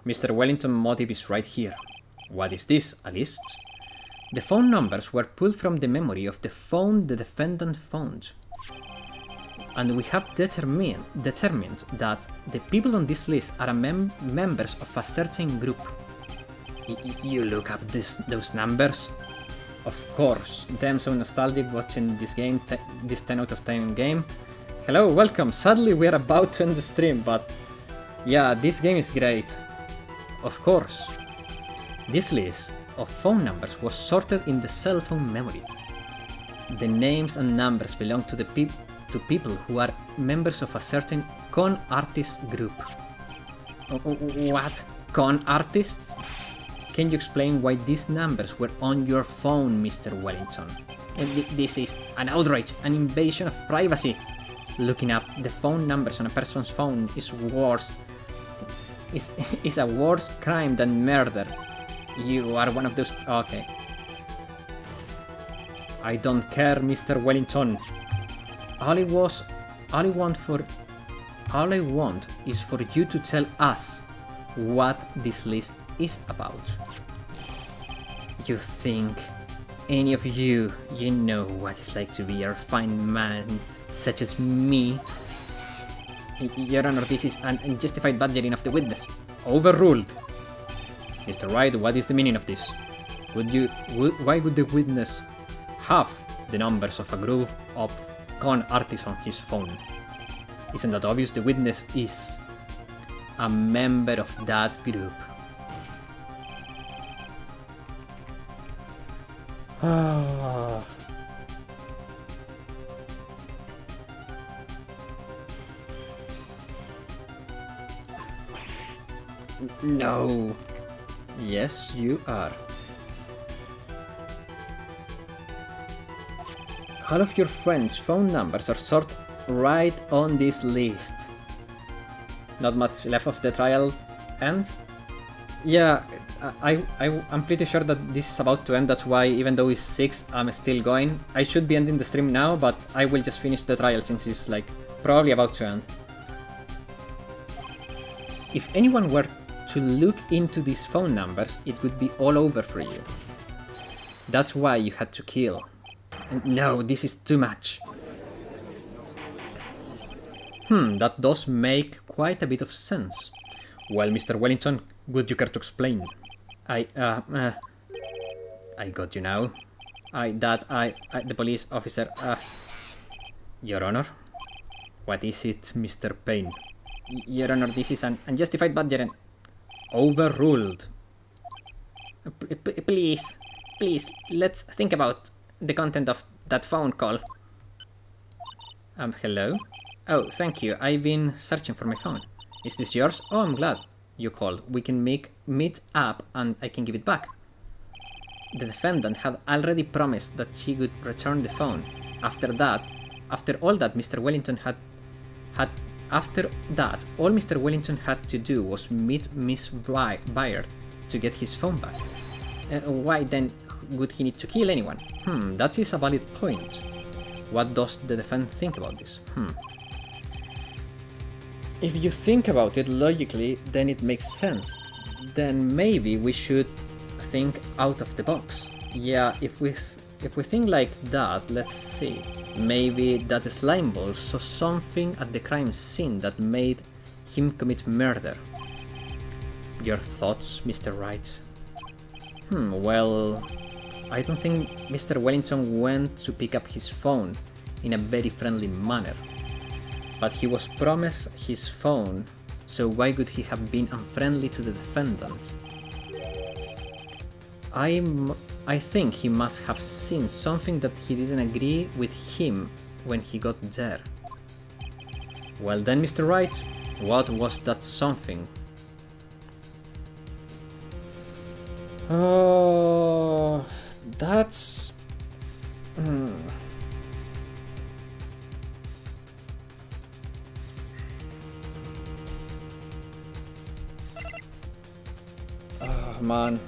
Mr. Wellington motive is right here. What is this, a list? The phone numbers were pulled from the memory of the phone the defendant found. And we have determined that the people on this list are members of a certain group. You look up those numbers? Of course, them so nostalgic watching this game, this 10 out of 10 game. Hello, welcome. Sadly, we are about to end the stream, but yeah, this game is great. Of course. This list of phone numbers was sorted in the cell phone memory. The names and numbers belong to people who are members of a certain con artist group. What? Con artists? Can you explain why these numbers were on your phone, Mr. Wellington? This is an outrage, an invasion of privacy. looking up the phone numbers on a person's phone is worse. Is a worse crime than murder. You are one of those. Okay. I don't care, Mr. Wellington. All I want is for you to tell us what this list is about. You think any of you know what it's like to be a refined man such as me? Your Honor, this is an unjustified badgering of the witness. Overruled. Mr. Wright, what is the meaning of this? Why would the witness have the numbers of a group of con artists on his phone? Isn't that obvious? The witness is a member of that group. No. Yes, you are. All of your friends' phone numbers are sorted right on this list. Not much left of the trial end? Yeah, I'm pretty sure that this is about to end, that's why even though it's 6, I'm still going. I should be ending the stream now, but I will just finish the trial since it's like probably about to end. If anyone were to look into these phone numbers, it would be all over for you. That's why you had to kill. No, this is too much. That does make quite a bit of sense. Well, Mr. Wellington, would you care to explain? I got you now. The police officer, Your Honor? What is it, Mr. Payne? Your Honor, this is an unjustified badgering. Overruled. Please, let's think about the content of that phone call. Hello? Oh, thank you. I've been searching for my phone. Is this yours? Oh, I'm glad you called. We can meet up and I can give it back. The defendant had already promised that she would return the phone. After all that, Mr. Wellington all Mr. Wellington had to do was meet Miss Byard to get his phone back. Why then would he need to kill anyone? That is a valid point. What does the defendant think about this? If you think about it logically, then it makes sense. Then maybe we should think out of the box. Yeah, if we think like that, let's see. Maybe that slime ball saw something at the crime scene that made him commit murder. Your thoughts, Mr. Wright? Well, I don't think Mr. Wellington went to pick up his phone in a very friendly manner. But he was promised his phone, so why would he have been unfriendly to the defendant? I think he must have seen something that he didn't agree with him when he got there. Well then, Mr. Wright, what was that something? Oh, that's... Oh, man.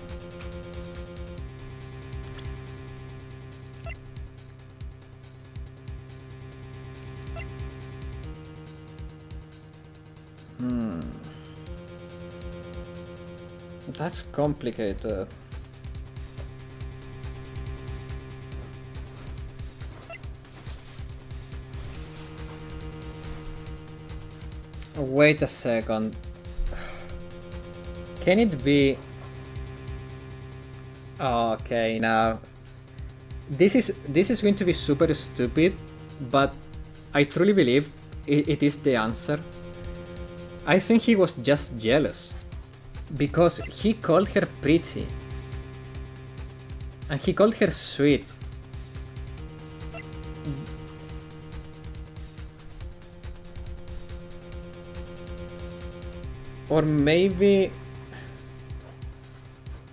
That's complicated. Wait a second. Can it be... Okay, now... This is going to be super stupid, but I truly believe it is the answer. I think he was just jealous. Because he called her pretty. And he called her sweet. Or maybe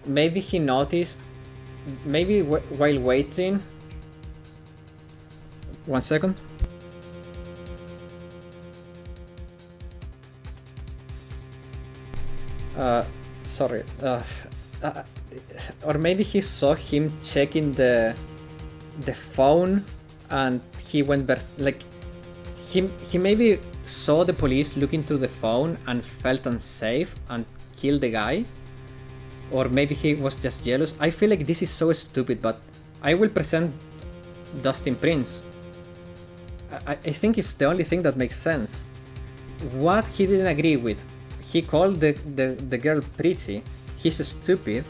he noticed, maybe while waiting. 1 second. Sorry. Or maybe he saw him checking the phone, and he went like he maybe saw the police look into the phone and felt unsafe and killed the guy. Or maybe he was just jealous. I feel like this is so stupid, but I will present Dustin Prince. I think it's the only thing that makes sense. What he didn't agree with, he called the girl pretty. He's stupid.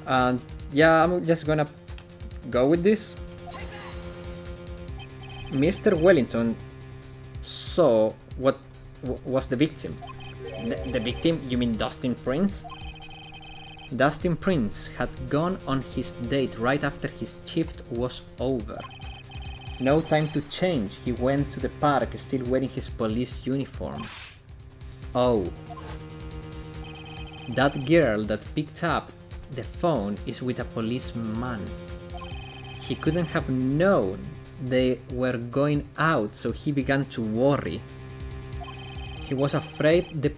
And yeah, I'm just gonna go with this. Mr. Wellington saw what was the victim. The victim? You mean Dustin Prince? Dustin Prince had gone on his date right after his shift was over. No time to change, he went to the park still wearing his police uniform. Oh. That girl that picked up the phone is with a policeman. He couldn't have known they were going out, so he began to worry. He was afraid the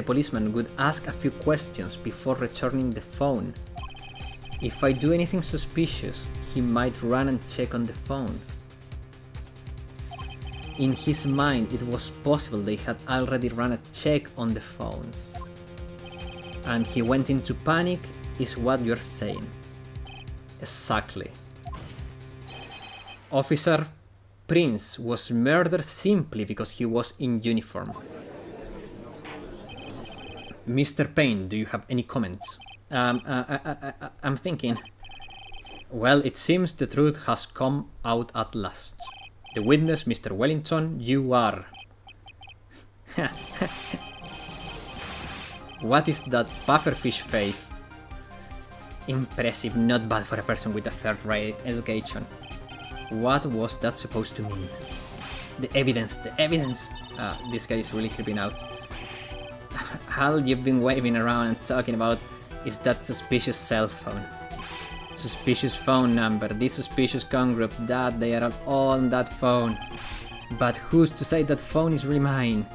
policeman would ask a few questions before returning the phone. If I do anything suspicious, he might run and check on the phone. In his mind, it was possible they had already run a check on the phone. And he went into panic, is what you're saying. Exactly. Officer Prince was murdered simply because he was in uniform. Mr. Payne, do you have any comments? I'm thinking. Well, it seems the truth has come out at last. The witness, Mr. Wellington, you are. What is that pufferfish face? Impressive, not bad for a person with a third-rate education. What was that supposed to mean? The evidence, the evidence! This guy is really creeping out. All you've been waving around and talking about is that suspicious cell phone. Suspicious phone number, this suspicious con group, that they are all on that phone. But who's to say that phone is really mine?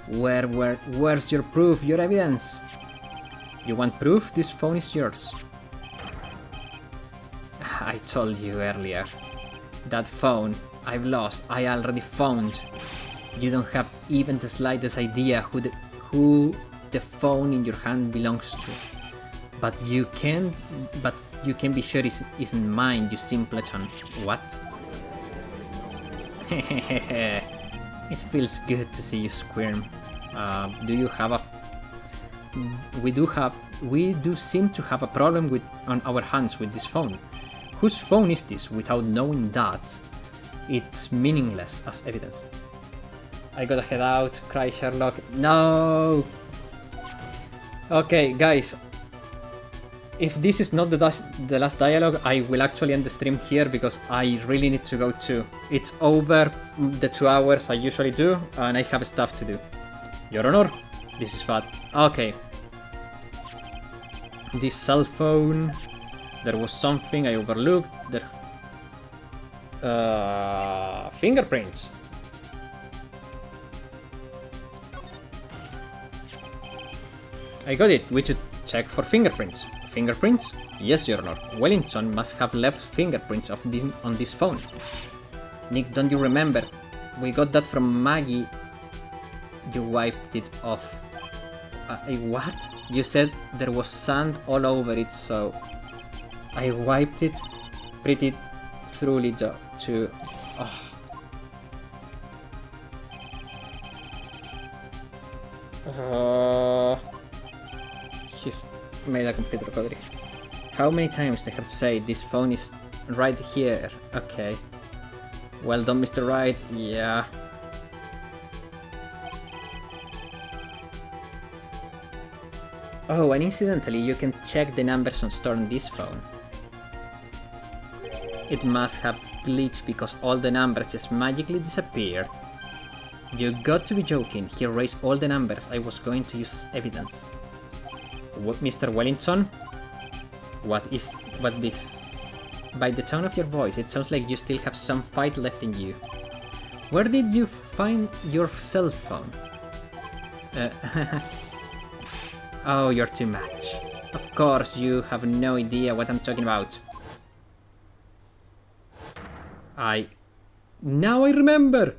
Where's your proof, your evidence? You want proof? This phone is yours. I told you earlier. That phone, I've lost, I already found. You don't have even the slightest idea who the phone in your hand belongs to. But you can be sure it isn't mine, you simpleton. What? It feels good to see you squirm. Do you have a... We do seem to have a problem on our hands with this phone. Whose phone is this? Without knowing that, it's meaningless as evidence. I gotta head out, cry Sherlock. No! Okay, guys. If this is not the last dialogue, I will actually end the stream here because I really need to go too. It's over the 2 hours I usually do, and I have stuff to do. Your Honor, this is bad. Okay. This cell phone... There was something I overlooked. Fingerprints. I got it. We should check for fingerprints. Fingerprints? Yes, Your Honor. Wellington must have left fingerprints on this phone. Nick, don't you remember? We got that from Maggie. You wiped it off. What? You said there was sand all over it, so... I wiped it pretty thoroughly to... He's made a complete recovery. How many times do I have to say this phone is right here? Okay. Well done, Mr. Wright. Yeah. Oh, and incidentally, you can check the numbers stored on this phone. It must have glitched because all the numbers just magically disappeared. You got to be joking. He erased all the numbers I was going to use as evidence. What, Mr. Wellington? What this? By the tone of your voice, it sounds like you still have some fight left in you. Where did you find your cell phone? Oh, you're too much. Of course, you have no idea what I'm talking about. Now I remember!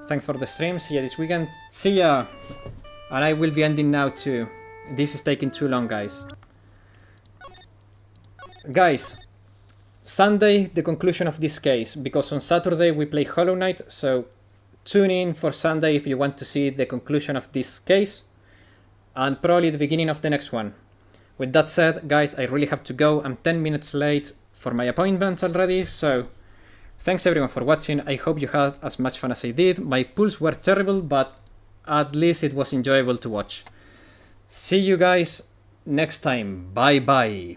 Thanks for the stream, see ya this weekend. See ya! And I will be ending now too. This is taking too long, guys. Guys, Sunday, the conclusion of this case, because on Saturday we play Hollow Knight, so tune in for Sunday if you want to see the conclusion of this case, and probably the beginning of the next one. With that said, guys, I really have to go. I'm 10 minutes late for my appointment already, so thanks everyone for watching. I hope you had as much fun as I did. My pulls were terrible, but at least it was enjoyable to watch. See you guys next time. Bye bye.